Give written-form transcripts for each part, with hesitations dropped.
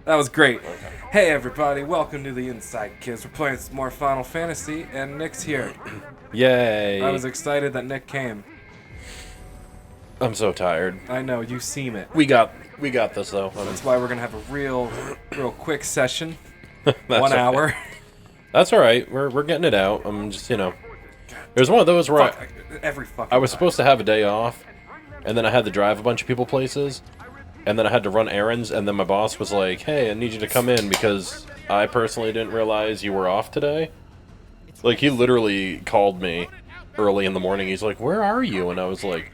That was great. Hey everybody, welcome to the Inside Kids. We're playing some more Final Fantasy, and Nick's here. Yay! I was excited that Nick came. I'm so tired. I know, you seem it. We got this though. That's why we're gonna have a real quick session. That's 1 hour. Okay. That's all right. We're getting it out. I'm just it was one of those where I was supposed to have a day off, and then I had to drive a bunch of people places, and then I had to run errands, and then my boss was like, "Hey, I need you to come in because I personally didn't realize you were off today." Like, he literally called me early in the morning. He's like, "Where are you?" And I was like,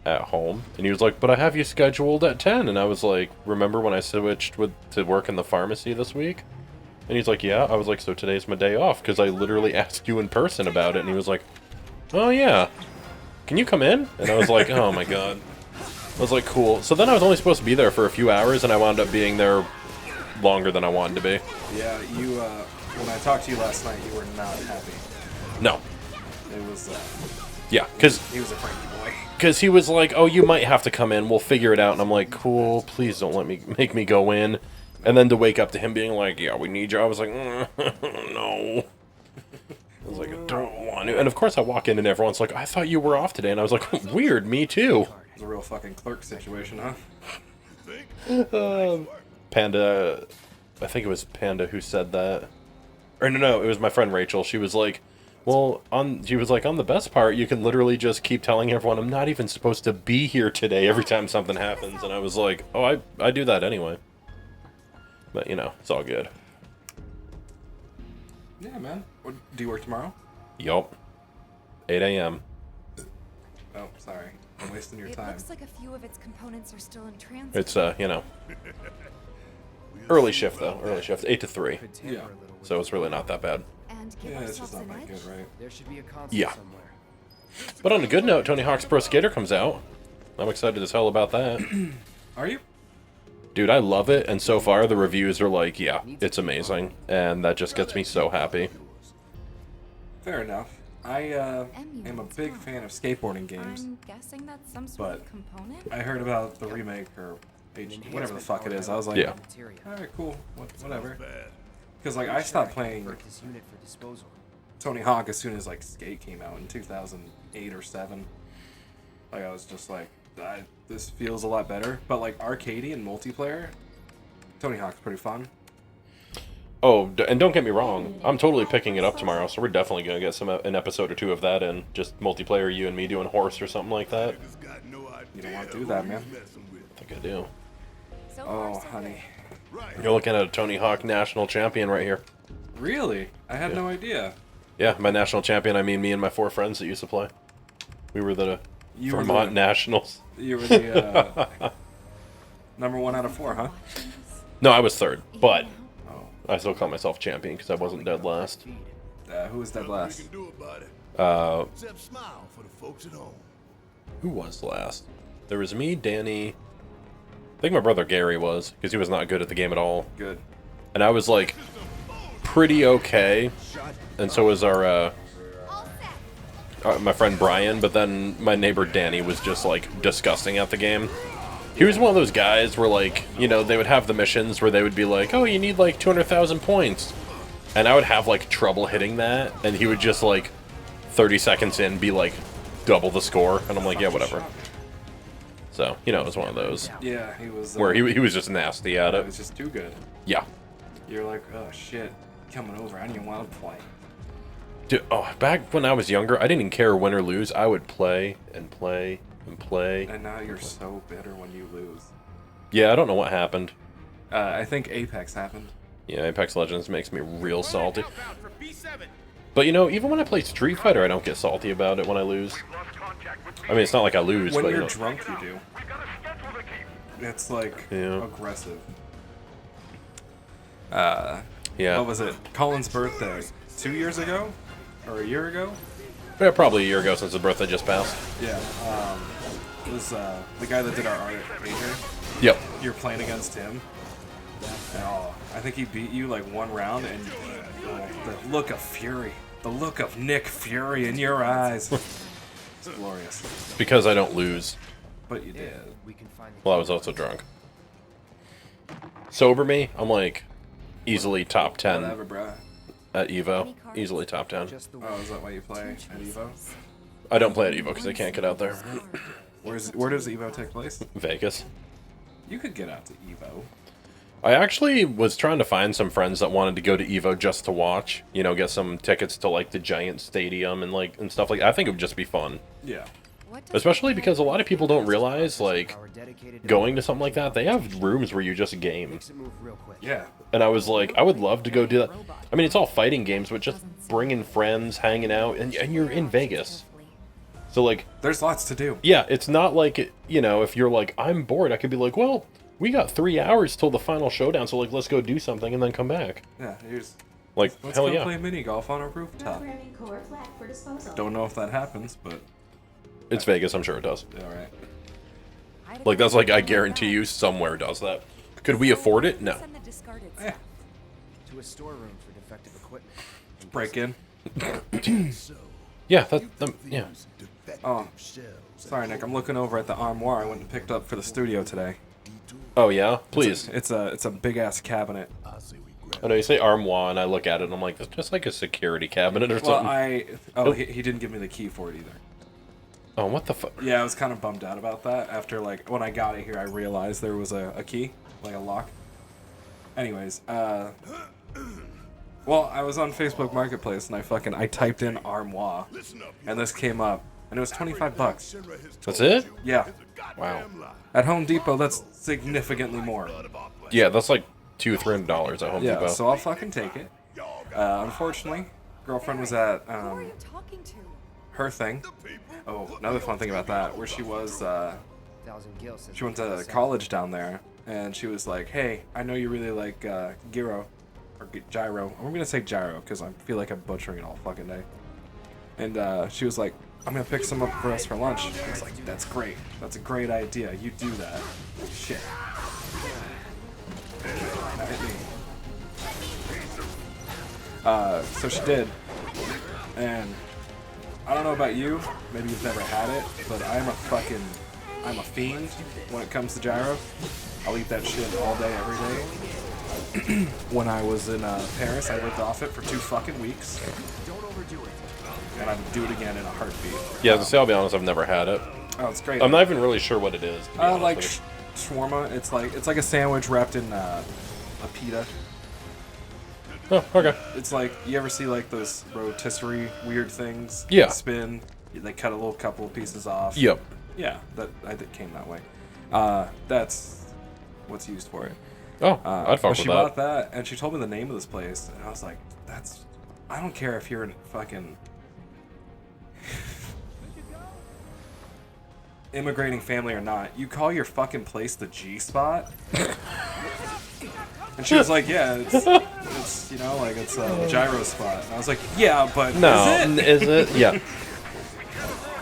"At home." And he was like, "But I have you scheduled at 10." And I was like, "Remember when I switched to work in the pharmacy this week?" And he's like, "Yeah." I was like, "So today's my day off because I literally asked you in person about it." And he was like, "Oh yeah, can you come in?" And I was like, "Oh my god." I was like, "Cool." So then I was only supposed to be there for a few hours, and I wound up being there longer than I wanted to be. Yeah, you, when I talked to you last night, you were not happy. No. It was, Yeah, because he was a cranky boy. Because he was like, "Oh, you might have to come in. We'll figure it out." And I'm like, "Cool. Please don't make me go in." And then to wake up to him being like, "Yeah, we need you." I was like, "No." I was like, "I don't want to." And of course, I walk in and everyone's like, "I thought you were off today." And I was like, "Weird. Me too." It was a real fucking clerk situation, huh? Panda, I think it was Panda who said that. Or no, it was my friend Rachel. She was like, "Well, she was like, on the best part, you can literally just keep telling everyone I'm not even supposed to be here today every time something happens." And I was like, "Oh, I do that anyway." But, you know, it's all good. Yeah, man. Do you work tomorrow? Yup. 8 a.m. Oh, sorry. I'm wasting your time. It looks like a few of its components are still in transit. It's, you know, early shift, though. Early shift. 8 to 3. Yeah. So it's really not that bad. And give Yeah, it's ourselves just not an that edge. good, right? There should be a console Yeah. somewhere. But on a good note, Tony Hawk's Pro Skater comes out. I'm excited as hell about that. Are you? Dude, I love it, and so far the reviews are like, yeah, it's amazing. And that just gets me so happy. Fair enough. I am a big fan of skateboarding games. I'm guessing that's some sort of component. I heard about the remake or whatever the fuck it is. I was like, Yeah. alright, cool, whatever. Because like I stopped playing This unit for disposal. Tony Hawk as soon as like Skate came out in 2008 or 7. Like I was just like, this feels a lot better. But like arcadey and multiplayer, Tony Hawk's pretty fun. Oh, and don't get me wrong, I'm totally picking it up tomorrow, so we're definitely going to get an episode or two of that in. Just multiplayer, you and me doing horse or something like that. You don't want to do that, man. I think I do. So far, Oh, so honey. You're looking at a Tony Hawk national champion right here. Really? I had Yeah. no idea. Yeah, by national champion, I mean me and my 4 friends that used to play. We were the You were Vermont the- Nationals. You were the number 1 out of 4, huh? No, I was 3rd, but Oh, I still call myself champion because I wasn't dead last. who was dead last? Except smile for the folks at home. Who was last? There was me, Danny. I think my brother Gary was, because he was not good at the game at all. Good. And I was like pretty okay, and so was our my friend Brian. But then my neighbor Danny was just like disgusting at the game. He was one of those guys where, like, you know, they would have the missions where they would be like, "Oh, you need like 200,000 points," and I would have like trouble hitting that, and he would just like 30 seconds in be like double the score, and I'm like, "Yeah, whatever." So, you know, it was one of those Yeah, he was. where he was just nasty at It it. was just too good. Yeah. You're like, oh shit, coming over. I don't even want to play. Dude, oh, back when I was younger, I didn't even care win or lose. I would play and play and play. And now you're so bitter when you lose. Yeah, I don't know what happened. I think Apex happened. Yeah, Apex Legends makes me real salty. But you know, even when I play Street Fighter, I don't get salty about it when I lose. I mean, it's not like I lose, When but you're you know. drunk, you do. It's like Yeah. aggressive. Yeah. What was it? Colin's birthday 2 years ago, or a year ago? Yeah, probably a year ago since his birthday just passed. Yeah. It was the guy that did our art, Major. Yep. You're playing against him. And, I think he beat you like 1 round, and the look of fury, the look of Nick Fury in your eyes. It's glorious. Because I don't lose. But you did. We can find the Well, I was also drunk. Sober me, I'm like easily top 10 Whatever, bro. at Evo. Easily top 10. Just the Oh, is that why you play at Evo? I don't play at Evo because I can't get out there. Where does Evo take place? Vegas. You could get out to Evo. I actually was trying to find some friends that wanted to go to Evo just to watch. You know, get some tickets to like the giant stadium and stuff like that. I think it would just be fun. Yeah. Especially because a lot of people don't realize, like, going to something like that, they have rooms where you just game. makes it move real quick. Yeah. And I was like, I would love to go do that. I mean, it's all fighting games, but just bringing friends, hanging out, and you're in Vegas. So, like... There's lots to do. Yeah, it's not like, you know, if you're like, I'm bored, I could be like, well, we got 3 hours till the final showdown, so, like, let's go do something and then come back. Yeah, here's... Like, Let's hell go yeah. play mini golf on a rooftop. Don't know if that happens, but... It's Vegas, I'm sure it does. Yeah, right. Like, that's like, I guarantee you somewhere does that. Could we afford it? No. Yeah. To a storeroom for defective equipment. Break in. Yeah, yeah. Oh, sorry, Nick. I'm looking over at the armoire I went and picked up for the studio today. Oh, yeah? Please. It's a big-ass cabinet. I know you say armoire, and I look at it, and I'm like, that's just like a security cabinet or Well, something. he didn't give me the key for it either. Oh, what the fuck? Yeah, I was kind of bummed out about that. After, like, when I got it here, I realized there was a key, like a lock. Anyways, well, I was on Facebook Marketplace, and I typed in armoire, and this came up, and it was $25. That's it? Yeah. Wow. At Home Depot, that's significantly more. Yeah, that's like $200-$300 at Home Yeah, Depot. so I'll fucking take it. Unfortunately, girlfriend was at her thing. Oh, another fun thing about that, where she was, she went to college down there, and she was like, hey, I know you really like gyro, or gyro. I'm gonna say gyro, because I feel like I'm butchering it all fucking day. And she was like, I'm gonna pick some up for us for lunch. I was like, that's great. That's a great idea. You do that. Shit. That hit me. So she did, and I don't know about you, maybe you've never had it, but I'm a fiend when it comes to gyro. I'll eat that shit all day, every day. When I was in Paris, I lived off it for 2 fucking weeks. Don't overdo it. And I would do it again in a heartbeat. Yeah, to say, I'll be honest, I've never had it. Oh, it's great. I'm not even really sure what it is. To be honest like with shawarma. It's like a sandwich wrapped in a pita. you. Oh, okay. It's like, you ever see like those rotisserie weird things? Yeah. Spin. They cut a little couple of pieces off. Yep. Yeah, that came that way. That's what's used for it. Oh, I'd fuck But with she that. bought that, and she told me the name of this place, and I was like, I don't care if you're in fucking immigrating family or not. You call your fucking place the G Spot? And she was like, yeah, it's you know, like it's a gyro spot. And I was like, yeah, but No, is it? is it? Yeah.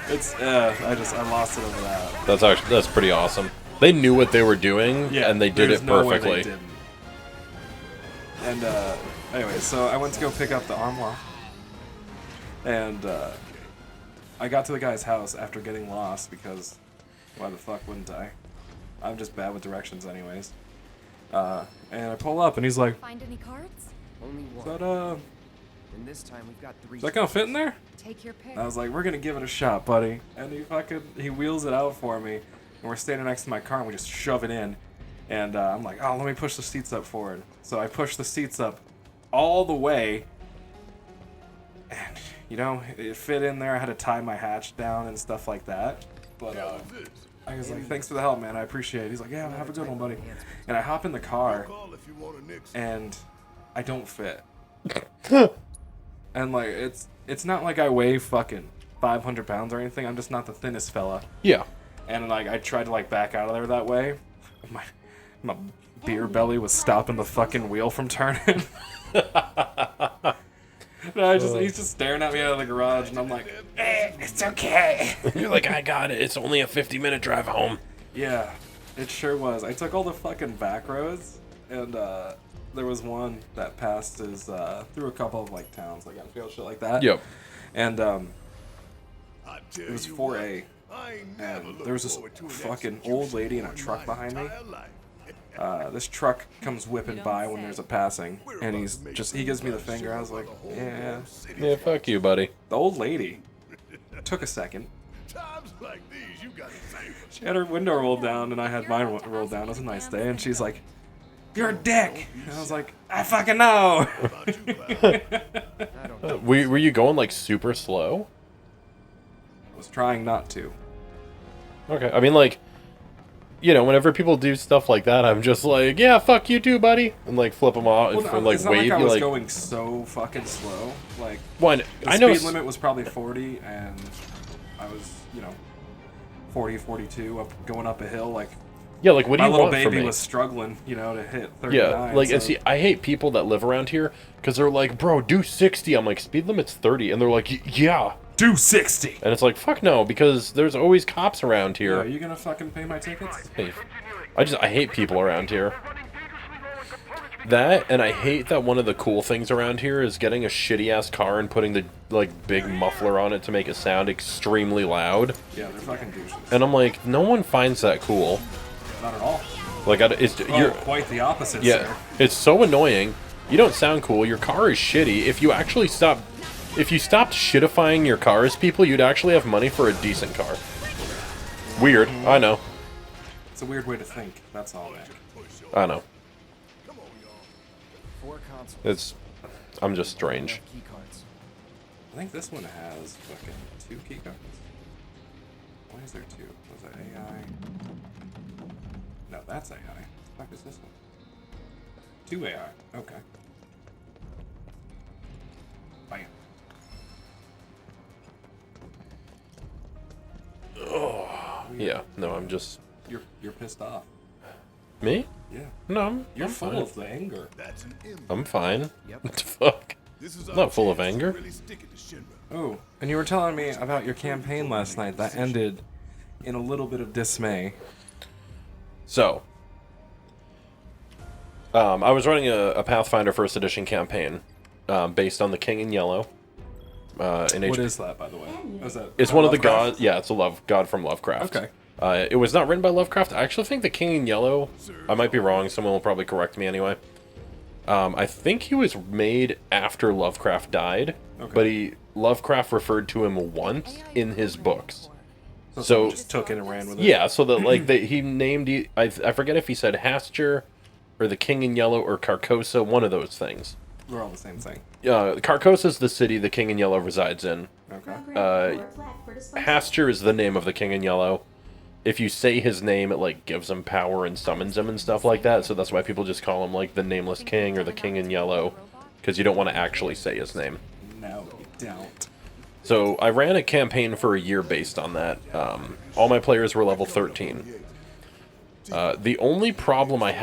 It's I lost it over that. That's pretty awesome. They knew what they were doing, Yeah, and they did there's it no way perfectly. they didn't. And anyway, so I went to go pick up the armoire, and I got to the guy's house after getting lost because why the fuck wouldn't I? I'm just bad with directions, anyways. And I pull up, and he's like, Find any cards? Only "Is one. that And this time we've got 3. is that gonna fit in there?" Take your pick. And I was like, "We're gonna give it a shot, buddy." And he wheels it out for me, and we're standing next to my car, and we just shove it in. And I'm like, "Oh, let me push the seats up forward." So I pushed the seats up all the way, and you know, it fit in there. I had to tie my hatch down and stuff like that. But I was like, "Thanks for the help, man. I appreciate it." He's like, "Yeah, have a good one, buddy." And I hop in the car, and I don't fit. And like, it's not like I weigh fucking 500 pounds or anything. I'm just not the thinnest fella. Yeah. And like, I tried to like back out of there that way. My beer belly was stopping the fucking wheel from turning. No, he's just staring at me out of the garage, and I'm like, it's okay. You're like, I got it. It's only a 50-minute drive home. Yeah, it sure was. I took all the fucking back roads, and there was one that passed through a couple of like towns, like Enfield, shit like that. Yep. And it was 4A, and there was this fucking old lady in a truck behind me, This truck comes whipping by when there's a passing, and he gives me the finger. I was like, yeah. Yeah, fuck you, buddy. The old lady took a second. Times like these, you gotta say She had her window rolled down, and I had mine rolled down. It was a nice day, and she's like, "You're a dick." And I was like, "I fucking know." about you, pal. Were you going like super slow? I was trying not to. Okay, I mean like, you know, whenever people do stuff like that, I'm just like, yeah, fuck you too, buddy, and like flip them off Well, and like it's not wave like I you was like. going so fucking slow. Like, One, the I know. speed limit was probably 40, and I was, 40, 42, going up a hill. Like, Yeah, like what do my you little want from baby me? was struggling, to hit 39. Yeah, like, so, and see, I hate people that live around here because they're like, bro, do 60. I'm like, speed limit's 30, and they're like, yeah. do 60. And it's like, fuck no, because there's always cops around Yeah, here. are you gonna fucking pay my tickets? Hey, I hate people around here. That, and I hate that one of the cool things around here is getting a shitty-ass car and putting the, like, big muffler on it to make it sound extremely loud. Yeah, they're fucking douches. And I'm like, no one finds that cool. Not at all. Like, you're Quite the opposite, yeah, sir. it's so annoying. You don't sound cool. Your car is shitty. If you stopped shitifying your cars, people, you'd actually have money for a decent car. Weird, I know. It's a weird way to think. That's all, man. I know. 4 consoles. I'm just strange. Key cards. I think this one has fucking 2 keycards. Why is there 2? Was that AI? No, that's AI. What the fuck is this one? 2 AI. Okay. Bam. Yeah, no, I'm just... You're pissed off. Me? Yeah. No, You're I'm full fine. of the anger. That's an image. I'm fine. Yep. What the fuck? This is I'm not full of anger. Really stick it to Shinra. Oh, and you were telling me about your campaign last night that ended in a little bit of dismay. So, I was running a Pathfinder First Edition campaign based on the King in Yellow. What is that, by the way? Is that It's by one of the Lovecraft? gods. Yeah, it's a god from Lovecraft. Okay. It was not written by Lovecraft. I actually think the King in Yellow. I might be wrong. Someone will probably correct me anyway. I think he was made after Lovecraft died, Okay. but Lovecraft referred to him once in his books. So So- someone just took it and ran with it. Yeah, so that like he named. I forget if he said Hastur, or the King in Yellow, or Carcosa. One of those things. We're all the same thing. Carcosa's the city the King in Yellow resides in. Okay. Hastur is the name of the King in Yellow. If you say his name, it like gives him power and summons him and stuff like that. So that's why people just call him like the Nameless King or the King in Yellow, because you don't want to actually say his name. No, you don't. So I ran a campaign for a year based on that. All my players were level 13. The only problem I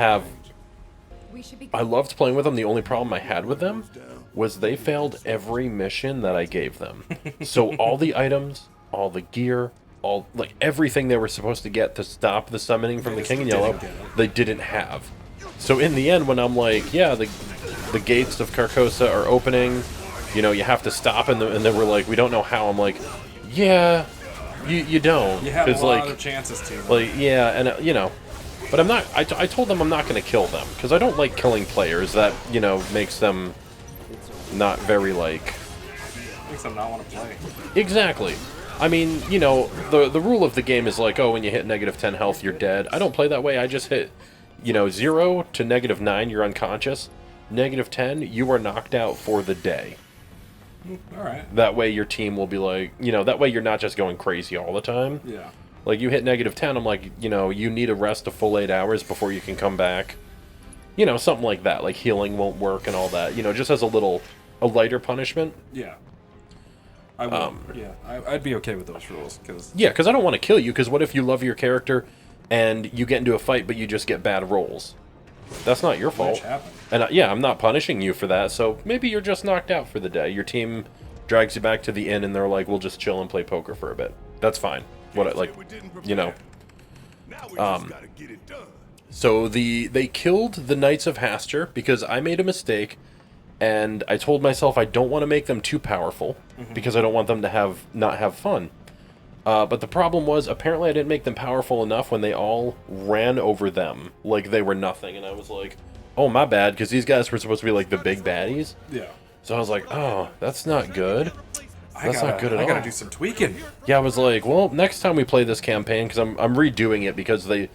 loved playing with them. The only problem I had with them was they failed every mission that I gave them. So all the items, all the gear, like everything they were supposed to get to stop the summoning from the King in Yellow, they didn't have. So in the end, when I'm like, yeah, the gates of Carcosa are opening, you have to stop, and they were like, we don't know how. I'm like, yeah, you don't. You have a 'Cause, lot like, of chances to. like, yeah, and but I'm not. I told them I'm not going to kill them because I don't like killing players. That makes them not very like. Makes them not want to play. Exactly. I mean, the rule of the game is like, oh, when you hit -10 health, you're dead. I don't play that way. I just hit, 0 to -9, you're unconscious. -10, you are knocked out for the day. All right. That way your team will be like, that way you're not just going crazy all the time. Yeah. Like, you hit -10, I'm like, you need a rest of full 8 hours before you can come back. Something like that. Like, healing won't work and all that. Just as a lighter punishment. Yeah. I would. Yeah. I'd be okay with those rules because. Yeah, because I don't want to kill you, because what if you love your character and you get into a fight but you just get bad rolls? That's not your fault. Which happened. And I'm not punishing you for that, so maybe you're just knocked out for the day. Your team drags you back to the inn and they're like, we'll just chill and play poker for a bit. That's fine. Now we just gotta get it done. So they killed the Knights of Hastur because I made a mistake, and I told myself I don't want to make them too powerful because I don't want them to not have fun. But the problem was, apparently I didn't make them powerful enough when they all ran over them like they were nothing. And I was like, oh, my bad, because these guys were supposed to be like the big baddies. Yeah. So I was like, oh, that's not good. That's not good at all. I gotta do some tweaking. Yeah, I was like, well, next time we play this campaign, because I'm redoing it because a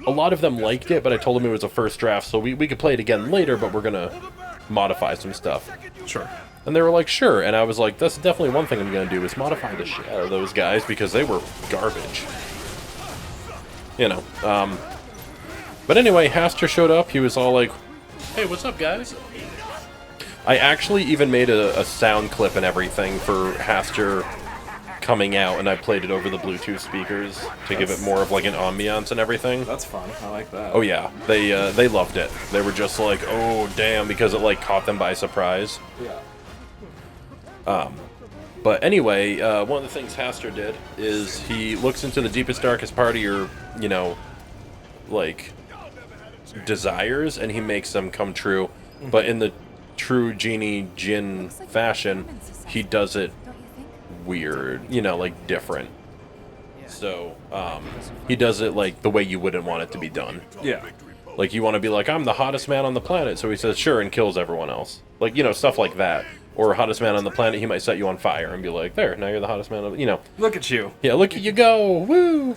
lot of them liked it, but I told them it was a first draft, so we could play it again later, but we're gonna modify some stuff. Sure. And they were like, sure. And I was like, that's definitely one thing I'm gonna do is modify the shit out of those guys because they were garbage. You know. But anyway, Hastur showed up. He was all like, hey, what's up, guys? I actually even made a sound clip and everything for Hastur coming out, and I played it over the Bluetooth speakers to give it more of like an ambiance and everything. That's fun. I like that. Oh yeah, they loved it. They were just like, oh damn, because it like caught them by surprise. Yeah. But anyway, one of the things Hastur did is he looks into the deepest, darkest part of your, you know, like, desires, and he makes them come true. Mm-hmm. But in the true genie djinn fashion, he does it weird, you know, like different. So, he does it like the way you wouldn't want it to be done. Yeah. Like, you want to be like, I'm the hottest man on the planet, so he says, sure, and kills everyone else. Like, you know, stuff like that. Or hottest man on the planet, he might set you on fire and be like, there, now you're the hottest man, you know. Look at you. Yeah, look at you go, woo!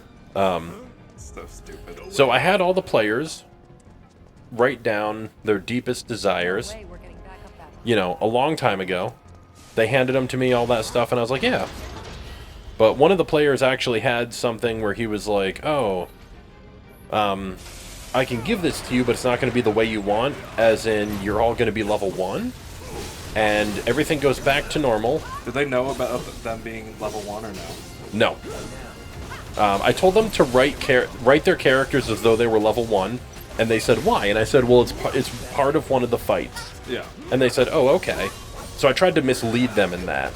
So stupid. So I had all the players write down their deepest desires, you know, a long time ago. They handed them to me, all that stuff, and I was like, yeah. But one of the players actually had something where he was like, oh, I can give this to you, but it's not going to be the way you want, as in you're all going to be level 1. And everything goes back to normal. Did they know about them being level 1 or no? No. I told them to write their characters as though they were level 1, and they said, why? And I said, well, it's part of one of the fights. Yeah. And they said, oh, okay. So I tried to mislead them in that.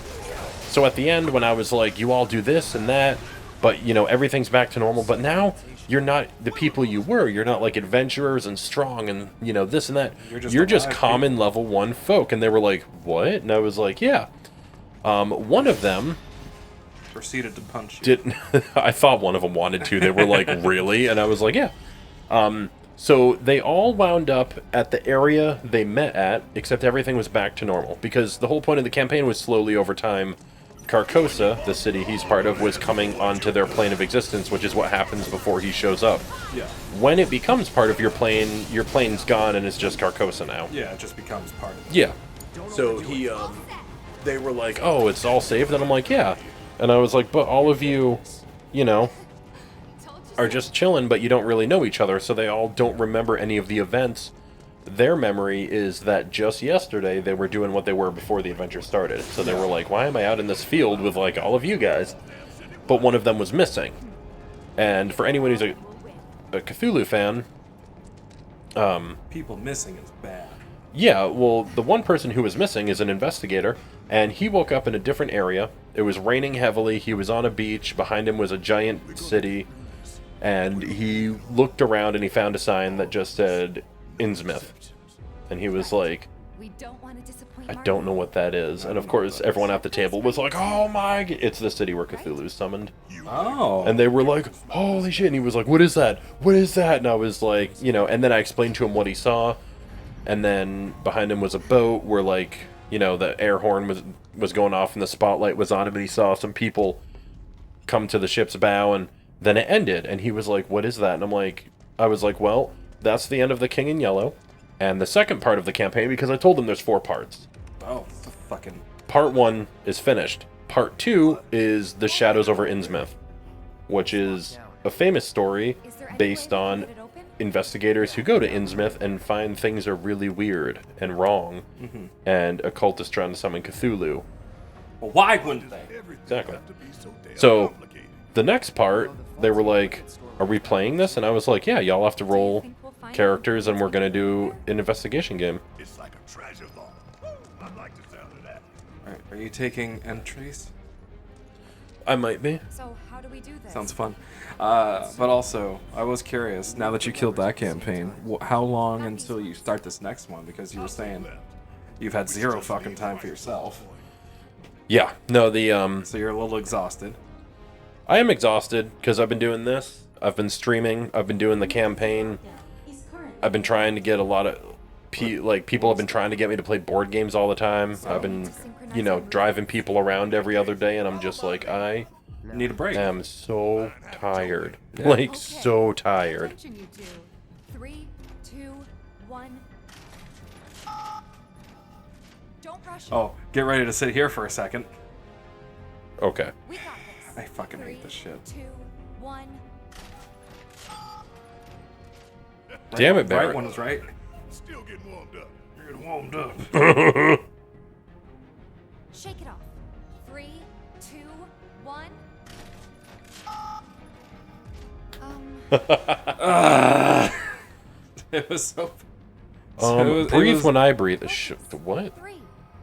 So at the end, when I was like, you all do this and that, but, you know, everything's back to normal, but now you're not the people you were. You're not like adventurers and strong and, you know, this and that. You're just common people. Level 1 folk. And they were like, what? And I was like, yeah. One of them proceeded to punch you. I thought one of them wanted to. They were like, really? And I was like, yeah. So they all wound up at the area they met at, except everything was back to normal. Because the whole point of the campaign was slowly over time, Carcosa, the city he's part of, was coming onto their plane of existence, which is what happens before he shows up. Yeah. When it becomes part of your plane's gone and it's just Carcosa now. Yeah, it just becomes part of it. Yeah. So they were like, oh, it's all saved? And I'm like, yeah. And I was like, but all of you, you know, are just chilling, but you don't really know each other, so they all don't remember any of the events. Their memory is that just yesterday they were doing what they were before the adventure started. So they were like, why am I out in this field with like all of you guys? But one of them was missing. And for anyone who's a Cthulhu fan, people missing is bad. Yeah, well, the one person who was missing is an investigator, and he woke up in a different area. It was raining heavily. He was on a beach. Behind him was a giant city. And he looked around and he found a sign that just said Innsmouth. And he was like, I don't know what that is. And of course, everyone at the table was like, oh my, it's the city where Cthulhu's summoned. Oh. And they were like, holy shit. And he was like, what is that? What is that? And I was like, you know, and then I explained to him what he saw. And then behind him was a boat where, like, you know, the air horn was going off and the spotlight was on him. And he saw some people come to the ship's bow, and then it ended. And he was like, what is that? And I was like, well, that's the end of The King in Yellow. And the second part of the campaign, because I told them there's 4 parts. Oh, fucking... Part 1 is finished. Part 2 is The Shadows over Innsmouth, which is a famous story based on investigators who go to Innsmouth and find things are really weird and wrong, and occultists trying to summon Cthulhu. Well, why wouldn't they? Exactly. So, the next part, they were like, are we playing this? And I was like, yeah, y'all have to roll characters and we're going to do an investigation game. It's like a treasure vault. I like the sound of that. Alright, are you taking entries? I might be. So how do we do this? Sounds fun. But also, I was curious, now that you killed that campaign, how long until you start this next one? Because you were saying you've had 0 fucking time for yourself. Yeah. No, the So you're a little exhausted. I am exhausted because I've been doing this. I've been streaming. I've been doing the campaign. I've been trying to get a lot of people have been trying to get me to play board games all the time. I've been, you know, driving people around every other day, and I'm just like, I Need a break. am so tired. Like, so tired. Attention, you two. 3, 2, 1. Don't rush. Oh, get ready to sit here for a second. Okay. We got this. I fucking hate this shit. 3, 2, 1. Damn it, Right Barrett. one was right. Still getting warmed up. You're getting warmed up. Shake it off. 3, 2, 1. It was so. Breathe when I breathe. What? 3,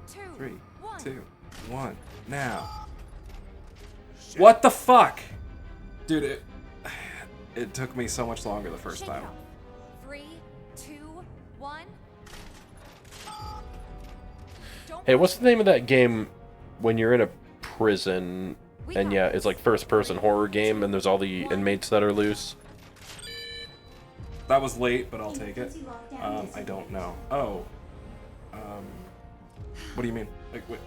2, 3, 1. 2, 1. Now. What the fuck, dude? It took me so much longer the first Shake time. it off. 3, 2, 1. Don't Hey, what's the name of that game when you're in a prison and yeah, it's like first-person horror game and there's all the inmates that are loose? That was late, but I'll take it. I don't know. Oh. What do you mean? Like, wait,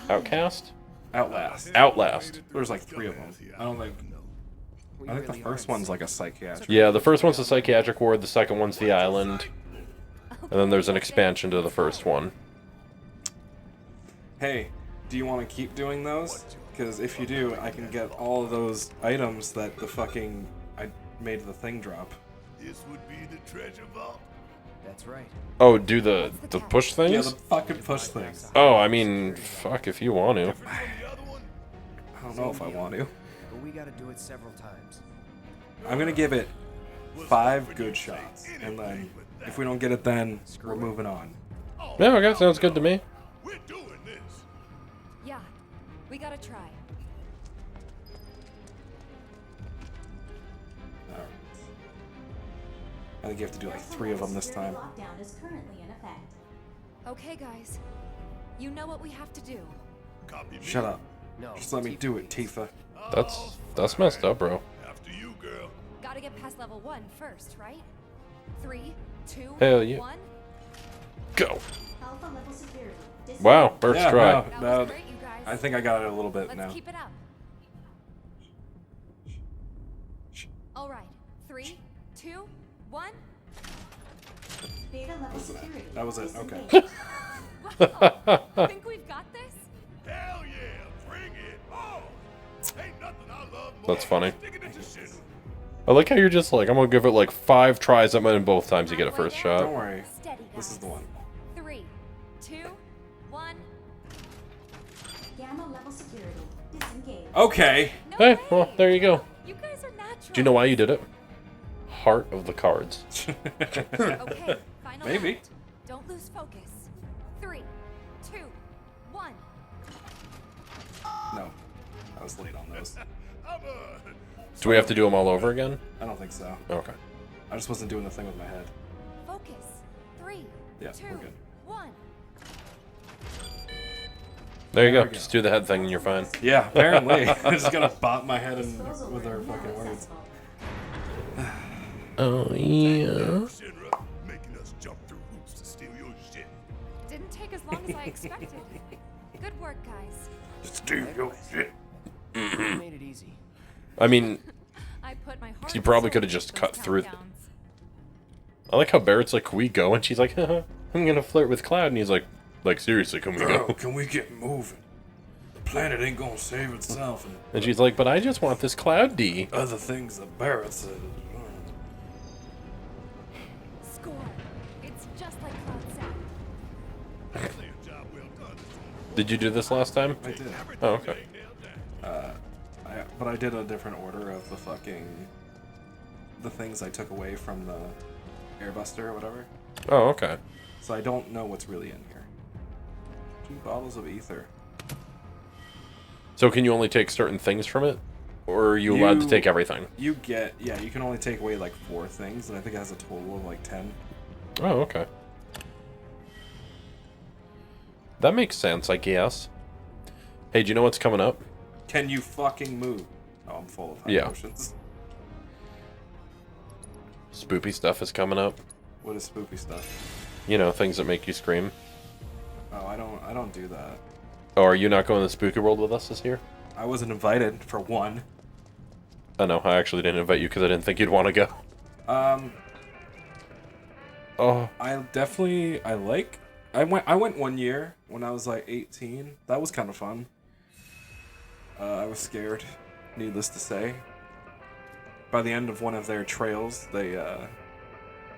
Outcast? Outlast. Outlast. There's like 3 of them. I don't think. We I think the really first are one's like a psychiatric. Yeah, the first one's the psychiatric ward, the second one's the island, and then there's an expansion to the first one. Hey, do you want to keep doing those? Because if you do, I can get all of those items that I made the thing drop. This would be the treasure vault. That's right. Oh, do the push Yeah, things? the fucking push things. Oh, I mean, fuck if you want to. The other one? I don't know if I want to. But we gotta do it several times. I'm gonna give it 5 good shots, and then if we don't get it, then we're moving on. Yeah, okay, sounds good to me. We're doing this. Yeah, we gotta try. Alright. I think you have to do like 3 of them this time. Lockdown is currently in effect. Okay, guys. You know what we have to do. Copy me. Shut up. No. Just let me do it, Tifa. That's messed up, bro. After you, girl. Gotta get past level 1 first, right? 3, 2, Hell yeah. 1. Go. Alpha level security. Wow, first Yeah, try. no. That was great, you guys. I think I got it a little bit Let's now. keep it up. All right. 3, 2, 1. Beta level security. That was it, okay. disengaged. Wow. Think we've got this? Hell yeah, bring it on. Ain't nothing I love more That's funny. than sticking it to shit. I like how you're just like, I'm gonna give it like 5 tries, and then both times you get a first Don't shot. worry. Steady, This is the guys. one. 3, 2, 1. Gamma level security. Disengaged. Okay. No Hey, way. well, there you go. You guys are natural. Do you know why you did it? Heart of the cards. Okay, final Maybe. round. Don't lose focus. 3, 2, 1. No. I was late on those. Do we have to do them all over again? I don't think so. Okay. I just wasn't doing the thing with my head. Focus. 3, Yeah, 2, we're good. 1. There you There go. we go. Just do the head thing and you're fine. Yeah, apparently. I'm just gonna bop my head in Disposal with our room now fucking words. accessible. Oh, yeah. Shinra, making us jump through hoops to steal your shit. Didn't take as long as I expected. Good work, guys. Steal your shit. We made it easy. I mean, I put my heart You and probably soul coulda into just those cut through countdowns. I like how Barrett's like, can we go? And she's like, haha, I'm gonna flirt with Cloud. And he's like seriously, can we Girl, go? can we get moving? The planet ain't gonna save itself, and And she's like, but I just want this Cloud D. other things that Barrett said. Score. It's just like Cloud said. Say a job well done. Did you do this last time? I did. Oh, okay. But I did a different order of the things I took away from the airbuster or whatever. Oh, okay. So I don't know what's really in here. 2 bottles of ether. So can you only take certain things from it? Or are you allowed to take everything? You can only take away like 4 things, and I think it has a total of like 10. Oh, okay. That makes sense, I guess. Hey, do you know what's coming up? Can you fucking move? Oh, I'm full of high Yeah. potions. Spoopy stuff is coming up. What is spoopy stuff? You know, things that make you scream. Oh, I don't do that. Oh, are you not going to the spooky world with us this year? I wasn't invited for one. Oh no, I actually didn't invite you because I didn't think you'd want to go. Oh. I went 1 year when I was like 18. That was kind of fun. I was scared, needless to say. By the end of one of their trails, they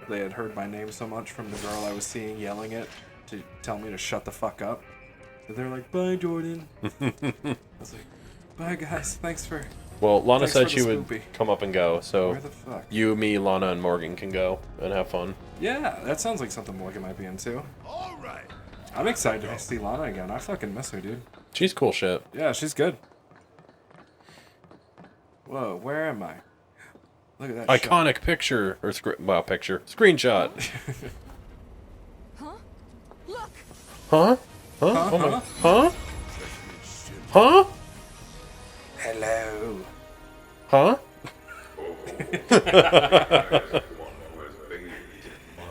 had heard my name so much from the girl I was seeing yelling it to tell me to shut the fuck up. So they're like, "Bye, Jordan." I was like, "Bye, guys. Thanks for." Well, Lana Thanks said for she the would spoopy. come up and go, so Where the fuck? you, me, Lana, and Morgan can go and have fun. Yeah, that sounds like something Morgan might be into. All right. I'm excited to see Lana again. I fucking miss her, dude. She's cool shit. Yeah, she's good. Whoa, where am I? Look at that Iconic picture, or screenshot. Huh? Look! Huh? Huh? Oh my. Huh? Huh? Hello. Huh?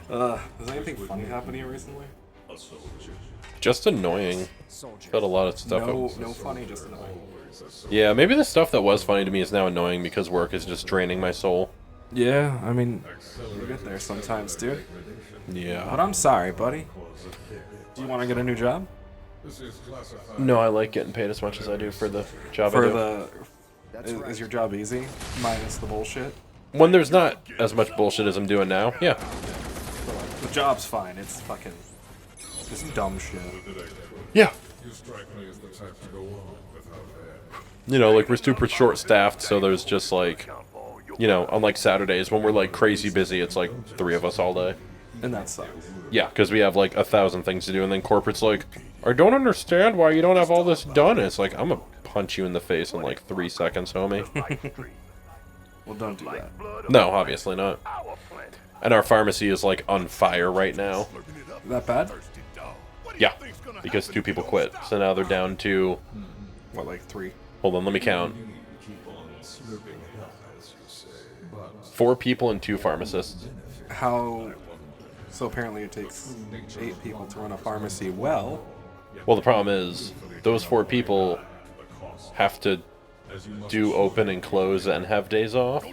Has anything funny happened here recently? Just annoying. Soldier. Got a lot of stuff. No funny, just annoying. Yeah, maybe the stuff that was funny to me is now annoying because work is just draining my soul. Yeah, I mean, you get there sometimes, dude. Yeah. But I'm sorry, buddy. Do you want to get a new job? No, I like getting paid as much as I do for the job I For do. the... That's Is, right. is your job easy? Minus the bullshit? When there's not as much bullshit as I'm doing now, yeah. The job's fine, it's fucking... just dumb shit. Yeah. You strike me as the type to go on without air. You know, like, we're super short-staffed, so there's just, like, you know, unlike Saturdays, when we're, like, crazy busy, it's, like, 3 of us all day. And that sucks. Yeah, because we have, like, 1,000 things to do, and then corporate's like, I don't understand why you don't have all this done. And it's like, I'm gonna punch you in the face in, like, 3 seconds, homie. Well, don't do that. No, obviously not. And our pharmacy is, like, on fire right now. That bad? Yeah, because 2 people quit. So now they're down to... What, like 3? Hold on, let me count. 4 people and 2 pharmacists. How... So apparently it takes 8 people to run a pharmacy well. Well, the problem is, those 4 people have to do open and close and have days off.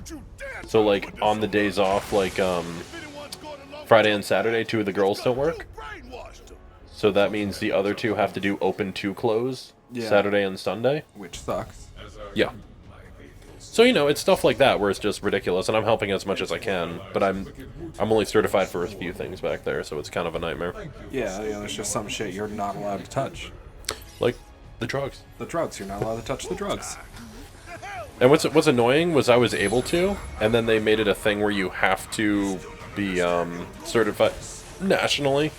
So, like, on the days off, like, Friday and Saturday, 2 of the girls don't work. So that means the other 2 have to do open to close, Yeah. Saturday and Sunday. Which sucks. Yeah. So, you know, it's stuff like that where it's just ridiculous, and I'm helping as much as I can, but I'm only certified for a few things back there, so it's kind of a nightmare. Yeah, there's just some shit you're not allowed to touch. Like, the drugs. The drugs, you're not allowed to touch the drugs. And what's annoying was I was able to, and then they made it a thing where you have to be certified nationally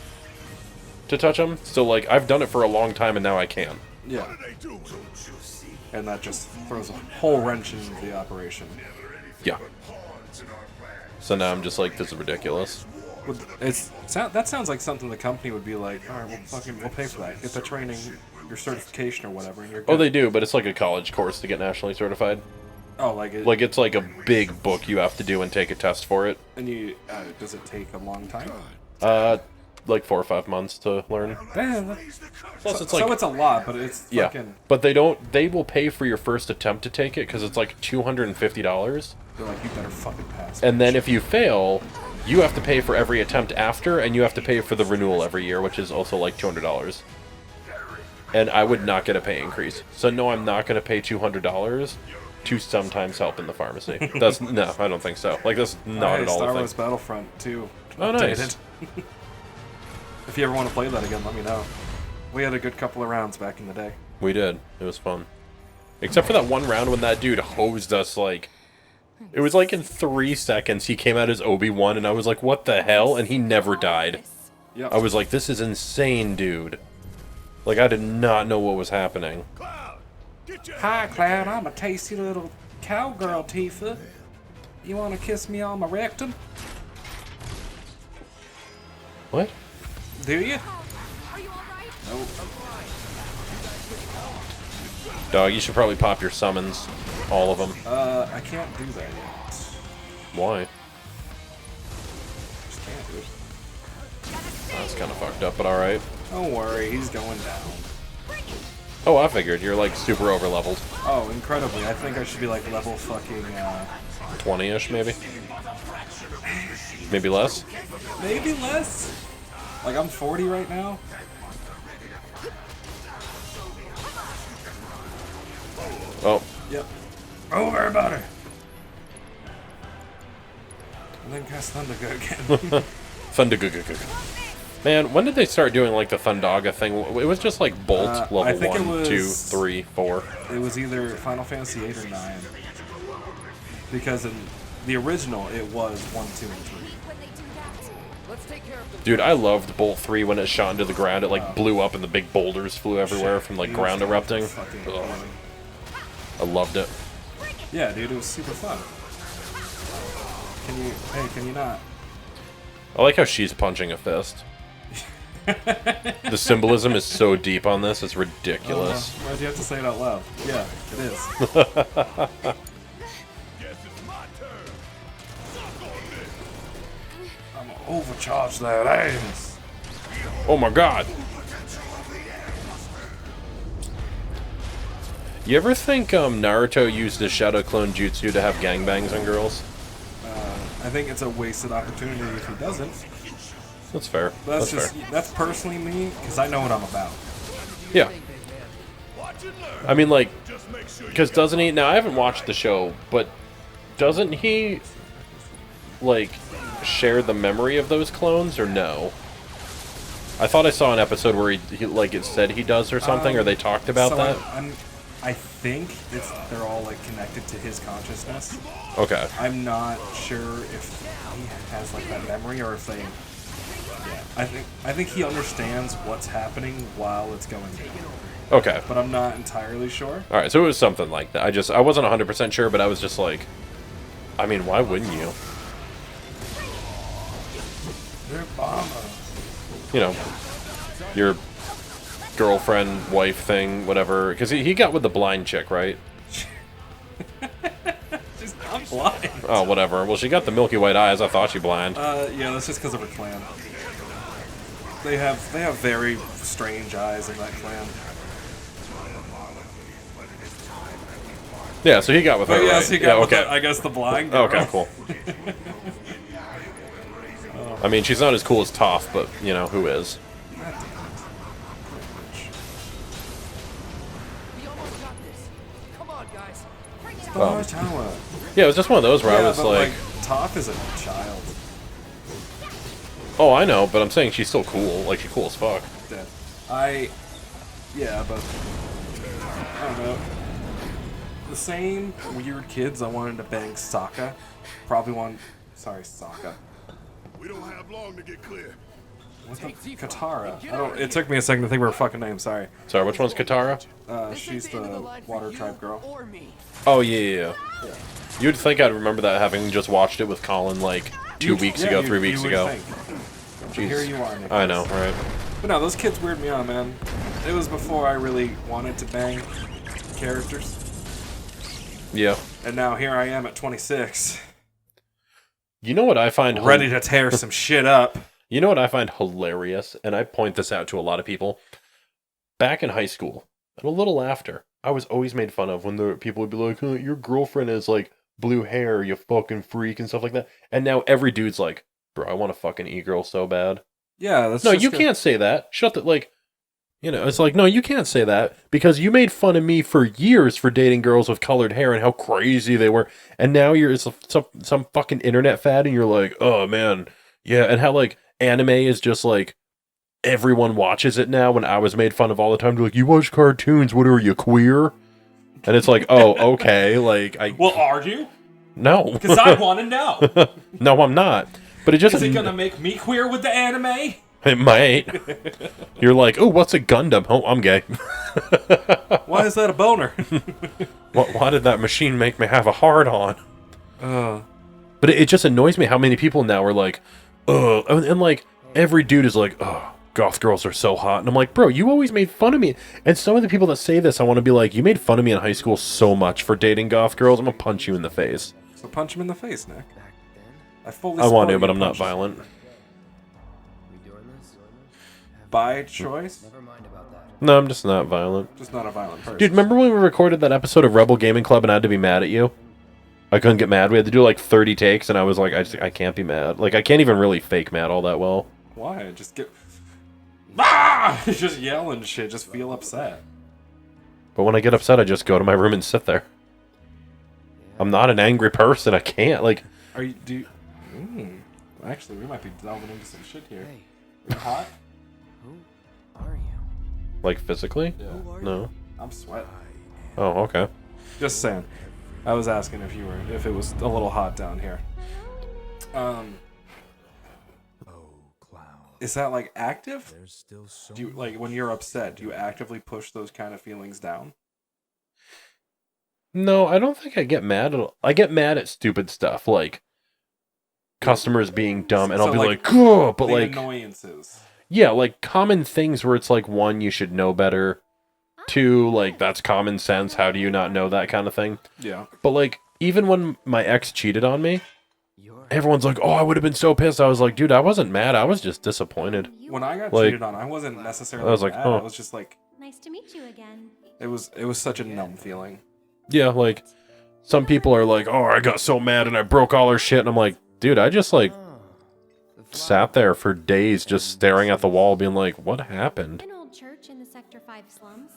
to touch them. So, like, I've done it for a long time, and now I can. Yeah. And that just throws a whole wrench into the operation. Yeah. So now I'm just like, this is ridiculous. That sounds like something the company would be like, all right, we'll pay for that. Get the training, your certification or whatever, and you're good. Oh, they do, but it's like a college course to get nationally certified. Oh, like it. Like, it's like a big book you have to do and take a test for it. And does it take a long time? Like 4 or 5 months to learn. Damn. Plus, it's like, So it's a lot, but it's yeah. fucking. But they will pay for your first attempt to take it because it's like $250. They're like, you better fucking pass. And then if you fail, you have to pay for every attempt after, and you have to pay for the renewal every year, which is also like $200. And I would not get a pay increase. So no, I'm not going to pay $200 to sometimes help in the pharmacy. No, I don't think so. Like, that's not at all Star a thing. Wars Battlefront 2. Oh, nice. If you ever want to play that again, let me know. We had a good couple of rounds back in the day. We did. It was fun. Except for that one round when that dude hosed us, like... It was like in 3 seconds he came out as Obi-Wan, and I was like, what the hell? And he never died. Yep. I was like, this is insane, dude. Like, I did not know what was happening. Hi, Cloud. I'm a tasty little cowgirl, Tifa. You want to kiss me on my rectum? What? Do you? Are you alright? No. Dog, you should probably pop your summons. all of them. I can't do that yet. Why? Just can't do it. That's kind of fucked up, but alright. Don't worry, he's going down. Oh, I figured. You're like super over leveled. Oh, incredibly. I think I should be like level fucking, 20-ish, maybe? Maybe less? maybe less? Like, I'm 40 right now? Oh. Yep. Over about her! And then cast Thundergo again. Thundergugugug. Man, when did they start doing like the Tsathoggua thing? It was just like Bolt level I think 1, it was, 2, 3, 4. It was either Final Fantasy 8 or 9. Because in the original, it was 1, 2, and 3. When they do that. Let's take care of the Dude, I loved Bolt 3 when it shot into the ground. It like blew up and the big boulders flew everywhere from like ground erupting. Fucking Ugh. I loved it. yeah, dude, it was super fun. Can you not? I like how she's punching a fist. The symbolism is so deep on this, it's ridiculous. Why'd you have to say it out loud? Yeah, it is. Guess it's my turn. Suck on this. I'm gonna overcharge that ass. Oh my god! You ever think Naruto used his Shadow Clone Jutsu to have gangbangs on girls? I think it's a wasted opportunity if he doesn't. That's fair. That's That's just fair. that's personally me because I know what I'm about. Yeah. Watch and learn. I mean, like, Just make sure you because doesn't he... Now, I haven't watched the show, but doesn't he, like, share the memory of those clones, or no? I thought I saw an episode where he like, it said he does or something, or they talked about so that. I think they're all like connected to his consciousness. Okay. I'm not sure if he has like that memory or if they. Yeah, I think he understands what's happening while it's going down, Okay. but I'm not entirely sure. Alright, so it was something like that. I wasn't 100% sure, but I was just like, I mean, why wouldn't you? They're bomber. You know, your girlfriend, wife thing, whatever. Because he got with the blind chick, right? She's not blind. Oh, whatever. Well, she got the milky white eyes. I thought she blind. Yeah, that's just because of her clan. They have very strange eyes in that clan. Yeah, so he got with her, But yes, right? he got yeah, with okay. I guess the blind girl. Okay, cool. I mean, she's not as cool as Toph, but, you know, who is? We almost got this. Come on, guys. Well, Tower. yeah, it was just one of those where I was but like, Toph is a child. oh, I know, but I'm saying she's still cool. Like, she's cool as fuck. Yeah, but I don't know. The same weird kids I wanted to bang Sokka, probably sorry, Sokka. We don't have long to get clear. What the Katara? I don't. It took me a second to think of her fucking name. Sorry. Sorry, which one's Katara? She's the water tribe girl. Or me. Oh, yeah. You'd think I'd remember that having just watched it with Colin, like, 2 weeks ago, 3 weeks ago. Jeez. Jeez. Here you are, Nicholas. I know, right? But no, those kids weird me out, man. It was before I really wanted to bang characters, Yeah. and now here I am at 26, You know what I find ready to tear some shit up. You know what I find hilarious, and I point this out to a lot of people? Back in high school, and a little after, I was always made fun of when the people would be like, oh, your girlfriend has, like, blue hair, you fucking freak, and stuff like that. And now every dude's like, bro, I want a fucking e-girl so bad. Yeah, that's No, just you can't say that. Shut the, like, you know, it's like, no, you can't say that, because you made fun of me for years for dating girls with colored hair and how crazy they were, and now you're some fucking internet fad, and you're like, oh, man, yeah, and how, like, anime is just, like, everyone watches it now, when I was made fun of all the time, like, you watch cartoons, what are you, queer? And it's like, oh, okay, like, Well, are you? no. Because I want to know. No, I'm not. But it just... Is it gonna make me queer with the anime? It might. You're like, oh, what's a Gundam? Oh, I'm gay. Why is that a boner? Why did that machine make me have a hard-on? But it just annoys me how many people now are like, and like, every dude is like, oh, goth girls are so hot. And I'm like, bro, you always made fun of me. And some of the people that say this, I want to be like, you made fun of me in high school so much for dating goth girls. I'm going to punch you in the face. So punch him in the face, Nick. Back then, I I want to, support but you I'm not punching. violent. we doing this? By choice? Never mind about that. No, I'm just not violent. Just not a violent person. Dude, remember when we recorded that episode of Rebel Gaming Club and I had to be mad at you? I couldn't get mad. We had to do like 30 takes, and I was like, I can't be mad. Like, I can't even really fake mad all that well. Why? Just get... Ah! Just yell and shit. Just feel upset. But when I get upset, I just go to my room and sit there. I'm not an angry person. I can't, like... Are you... Do you... Actually, we might be delving into some shit here. Hey, Are you hot? who are you? Like, physically? Yeah. No. I'm sweating. Oh, okay. Just saying. I was asking if it was a little hot down here. Is that like active? There's still so Do you like when you're upset? Do you actively push those kind of feelings down? No, I don't think I get mad at... I get mad at stupid stuff, like customers being dumb, and I'll So, be like, like, "Ugh," but the like... annoyances. Yeah, like common things where it's like, one, you should know better. Two, like, that's common sense. How do you not know that kind of thing? Yeah. But like, even when my ex cheated on me, You're everyone's like, oh, I would have been so pissed. I was like, dude, I wasn't mad. I was just disappointed. When I got Like- cheated on, I wasn't necessarily I was like, mad. huh. I was just like, Nice to meet you again. it was such a numb feeling. Yeah, like, some people are like, oh, I got so mad and I broke all her shit. And I'm like, dude, I just like sat there for days just staring at the wall being like, what happened? An old church in the Sector 5 slums.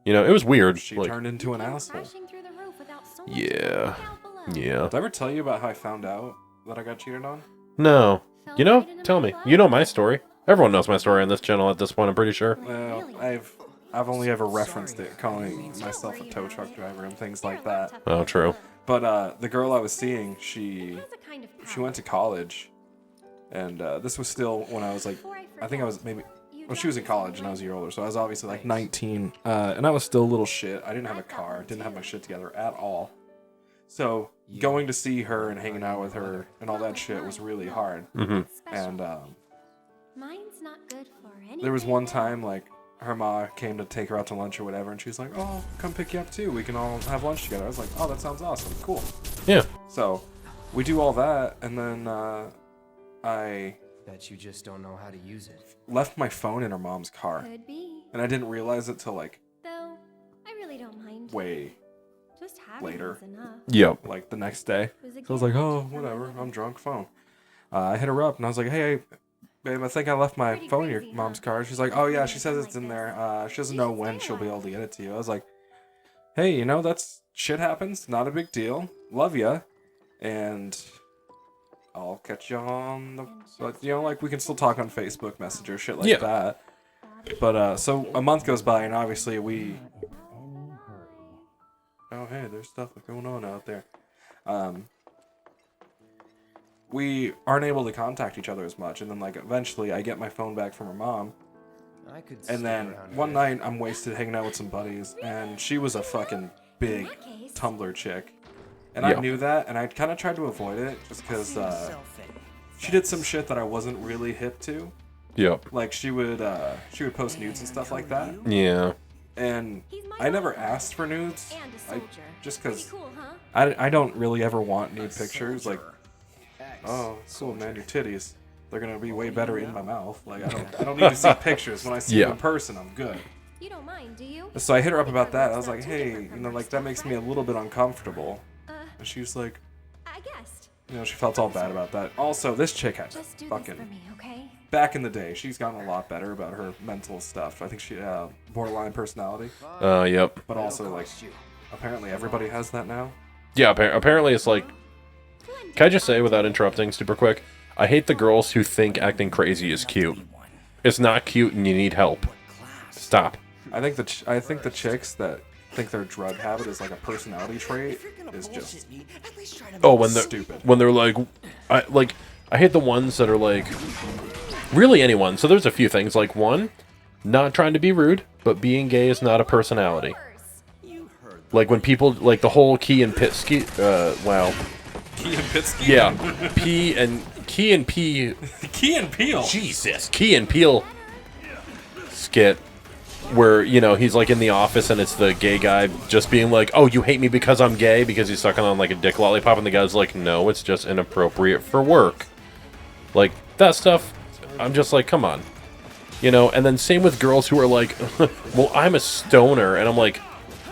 You know, it was weird. She Like, turned into an Came asshole. crashing through the roof without so much Yeah. down below. yeah. Did I ever tell you about how I found out that I got cheated on? No. Fell You know, right into tell my me. lap. You know my story. Everyone knows my story on this channel at this point, I'm pretty sure. Well, Really? I've only ever referenced it, calling myself a tow truck driver and things like that. Oh, true. But the girl I was seeing, she Has a kind of went to college, and this was still when I was like, I think I was maybe. Well, she was in college and I was a year older, so I was obviously like 19, and I was still a little shit. I didn't have a car, didn't have my shit together at all. So going to see her and hanging out with her and all that shit was really hard. Mm-hmm. And Mine's not good for anything. there was one time like her ma came to take her out to lunch or whatever, and she was like, "Oh, come pick you up too. We can all have lunch together." I was like, "Oh, that sounds awesome. Cool." Yeah. So we do all that, and then I Bet you just don't know how to use it. left my phone in her mom's car, Could be. and I didn't realize it till like Though, I really don't mind. way Just having later. is enough. Yep. like the next day. It was a So I was gift like, "Oh, from my whatever. mother. I'm drunk. Phone." I hit her up, and I was like, "Hey, babe, I think I left my Pretty phone in your crazy, mom's huh? car." She's like, "Oh yeah, she says Like it's in this. there. She doesn't You know should when stay she'll a be while. able to get it to you." I was like, "Hey, you know, that's shit happens. Not a big deal. Love ya, and I'll catch you on the. But you know, like we can still talk on Facebook Messenger, shit like Yeah. that." But so a month goes by, and obviously we. Oh hey, there's stuff going on out there. We aren't able to contact each other as much, and then like eventually I get my phone back from her mom, I could and stay then around one here. night I'm wasted hanging out with some buddies, and she was a fucking big that case- Tumblr chick, and Yeah. I knew that, and I kind of tried to avoid it just because she did some shit that I wasn't really hip to. Yep. Like she would post nudes and stuff like that, Yeah. and He's my I never boyfriend. asked for nudes. And a I, soldier. just Pretty because cool, huh? I don't really ever want nude pictures. Like, oh, cool, man, your titties. They're gonna be way better in my mouth. Like, I don't need to see pictures. When I see Yeah. you in person, I'm good. You don't mind, do you? So I hit her up about that. I was like, hey, you know, like that makes me a little bit uncomfortable. And she was like, I guessed. you know, she felt all bad about that. Also, this chick had Just do this fucking for me, okay? back in the day. She's gotten a lot better about her mental stuff. I think she borderline personality, Yep. but also like apparently everybody has that now. Yeah, apparently it's like... Can I just say, without interrupting, super quick? I hate the girls who think acting crazy is cute. It's not cute and you need help. Stop. I think the chicks that think their drug habit is like a personality trait is just Oh, when Stupid. they're like... I hate the ones that are like... Really anyone. So there's a few things. Like, one, not trying to be rude, but being gay is not a personality. Like when people... Like the whole Key and Pit ski... wow. Key and Pitsky. Yeah. Key and P... Key and Peele. Jesus. Key and Peele. skit where, you know, he's like in the office and it's the gay guy just being like, oh, you hate me because I'm gay, because he's sucking on like a dick lollipop, and the guy's like, no, it's just inappropriate for work. Like, that stuff, I'm just like, come on. You know, and then same with girls who are like, well, I'm a stoner, and I'm like,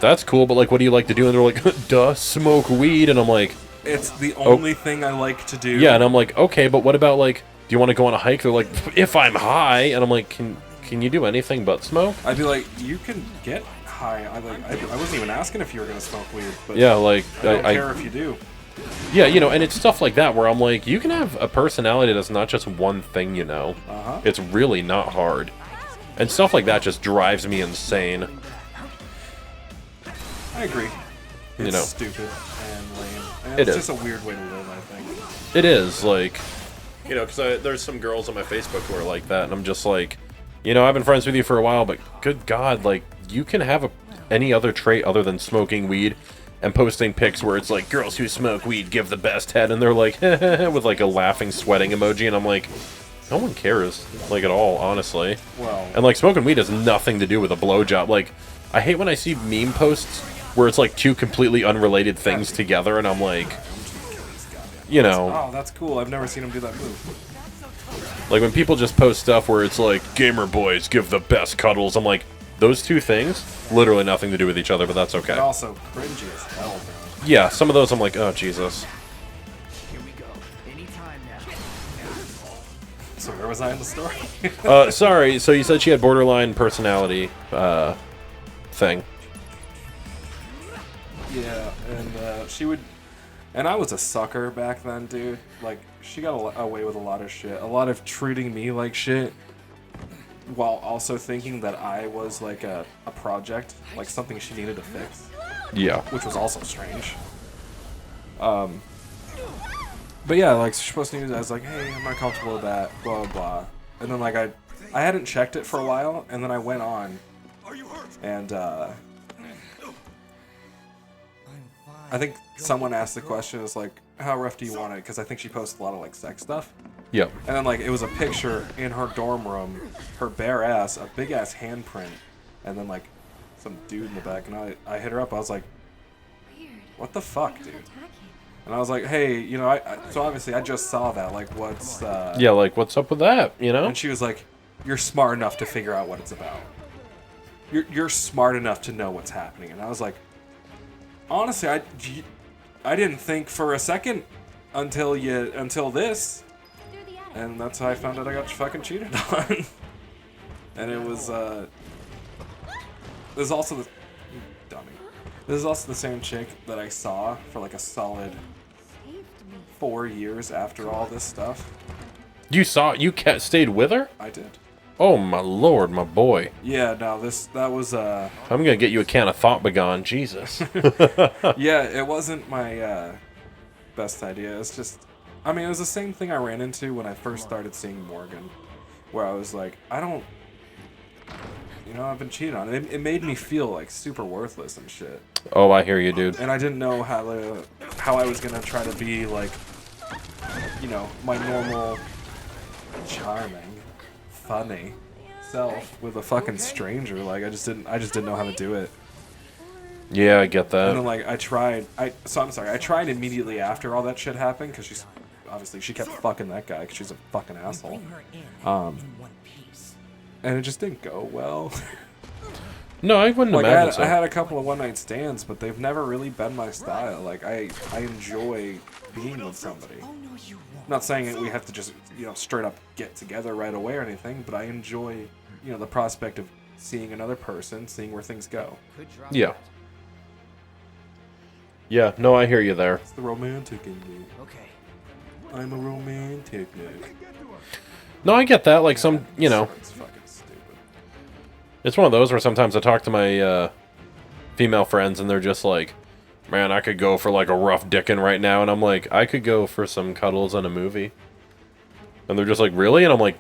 that's cool, but like, what do you like to do? And they're like, duh, smoke weed, and I'm like, it's the only thing I like to do. yeah, and I'm like, okay, but what about like, do you want to go on a hike? They're like, if I'm high, and I'm like, can you do anything but smoke? I'd be like, you can get high. I wasn't even asking if you were gonna smoke weed. But yeah, like I don't care if you do. Yeah, you know, and it's stuff like that where I'm like, you can have a personality that's not just one thing, you know. It's really not hard, and stuff like that just drives me insane. I agree. It's you know, stupid and lame. And it's just a weird way to live, I think. It is, like, you know, because there's some girls on my Facebook who are like that, and I'm just like, you know, I've been friends with you for a while, but good God, like, you can have any other trait other than smoking weed and posting pics where it's like, girls who smoke weed give the best head, and they're like, with like a laughing, sweating emoji, and I'm like, no one cares, like, at all, honestly. Well, and like, smoking weed has nothing to do with a blowjob. Like, I hate when I see meme posts where it's like two completely unrelated things together, and I'm like, you know. Oh, that's cool. I've never seen him do that move. Like, when people just post stuff where it's like, gamer boys give the best cuddles, I'm like, those two things, literally nothing to do with each other, but that's okay. And also cringy as hell, bro. Yeah, some of those I'm like, oh, Jesus. Here we go. Anytime now. So where was I in the story? Sorry, so you said she had borderline personality, thing. Yeah, and she would... And I was a sucker back then, dude. Like, she got away with a lot of shit. A lot of treating me like shit, while also thinking that I was like a project, like something she needed to fix. Yeah. Which was also strange. But yeah, like, she's supposed to use it as like, hey, I'm not comfortable with that, blah, blah, blah. And then, like, I hadn't checked it for a while, and then I went on, and, I think someone asked the question, is like, how rough do you want it? Because I think she posted a lot of, like, sex stuff. Yep. And then, like, it was a picture in her dorm room, her bare ass, a big-ass handprint, and then, like, some dude in the back. And I hit her up. I was like, what the fuck, dude? And I was like, hey, you know, so obviously I just saw that. Like, what's... yeah, like, what's up with that, you know? And she was like, you're smart enough to figure out what it's about. You're smart enough to know what's happening. And I was like, honestly, I didn't think for a second until this, and that's how I found out I got fucking cheated on. And it was there's also the dummy. This is also the same chick that I saw for like a solid 4 years after all this stuff. You stayed with her? I did. Oh my lord, my boy. Yeah, no, that was I'm gonna get you a can of Thought Begone, Jesus. Yeah, it wasn't my best idea. It's just, I mean, it was the same thing I ran into when I first started seeing Morgan, where I was like, I've been cheated on. It made me feel like super worthless and shit. Oh, I hear you, dude. And I didn't know how I was gonna try to be like, you know, my normal, charming, funny self with a fucking stranger. Like, I just didn't know how to do it. Yeah, I get that. And then, like, I tried immediately after all that shit happened, because she kept fucking that guy, because she's a fucking asshole. And it just didn't go well. No, I wouldn't like, imagine so. I had a couple of one-night stands, but they've never really been my style. Like, I enjoy being with somebody. I'm not saying that we have to just, you know, straight up get together right away or anything, but I enjoy, you know, the prospect of seeing another person, seeing where things go. Yeah. Yeah, no, I hear you there. It's the romantic in me. Okay. I'm a romantic, Nick. No, I get that. Like, some, you know, It's fucking stupid. it's one of those where sometimes I talk to my female friends and they're just like, man, I could go for like a rough dickin' right now, and I'm like, I could go for some cuddles and a movie. And they're just like, really? And I'm like,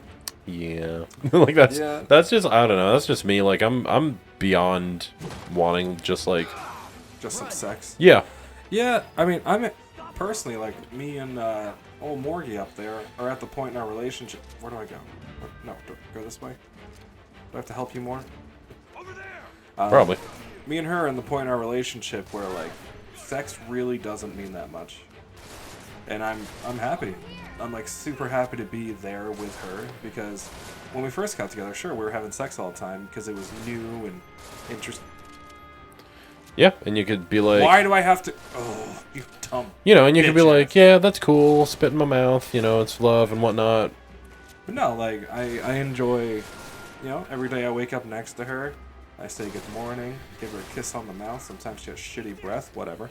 yeah. Like, that's just, I don't know, that's just me. Like, I'm beyond wanting just like... Just some sex? Yeah. Yeah, I mean, personally, like, me and old Morgie up there are at the point in our relationship... Where do I go? No, go this way. I have to help you more? Probably. Me and her are in the point in our relationship where like sex really doesn't mean that much, and I'm happy. I'm like super happy to be there with her because when we first got together, sure, we were having sex all the time because it was new and interesting. Yeah, and you could be like, Why do I have to? Oh, you dumb. you know, and you could be bitch like, ass. yeah, that's cool, spit in my mouth, you know, it's love and whatnot. But no, like I enjoy, you know, every day I wake up next to her. I say good morning, give her a kiss on the mouth. Sometimes she has shitty breath, whatever.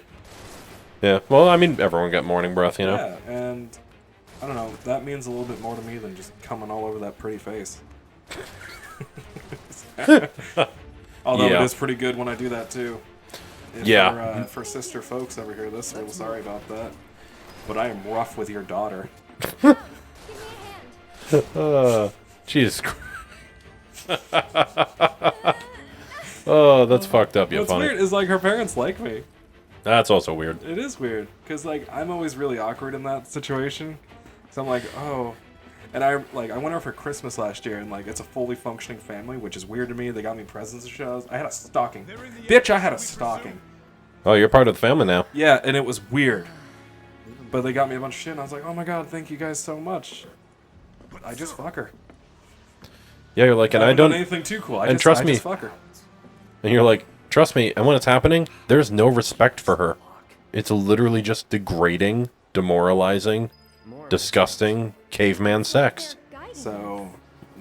Yeah, well, I mean, everyone got morning breath, you know? Yeah, and I don't know, that means a little bit more to me than just coming all over that pretty face. Although Yeah. it is pretty good when I do that too. If Yeah. For sister folks ever hear this, we're sorry about that. But I am rough with your daughter. Give me a hand. Jesus Christ. Oh, that's fucked up, you What's funny. weird is like her parents like me. That's also weird. It is weird because like I'm always really awkward in that situation. So I'm like, oh, and I went over for Christmas last year and like it's a fully functioning family, which is weird to me. They got me presents and shows. I had a stocking, bitch. I had a stocking. Oh, you're part of the family now. Yeah, and it was weird. But they got me a bunch of shit, and I was like, oh my god, thank you guys so much. I just fuck her. Yeah, you're like, and I haven't done don't... anything too cool. and trust I me. just fuck her. And you're like, trust me, and when it's happening, there's no respect for her. It's literally just degrading, demoralizing, disgusting, caveman sex. They're guiding us. So,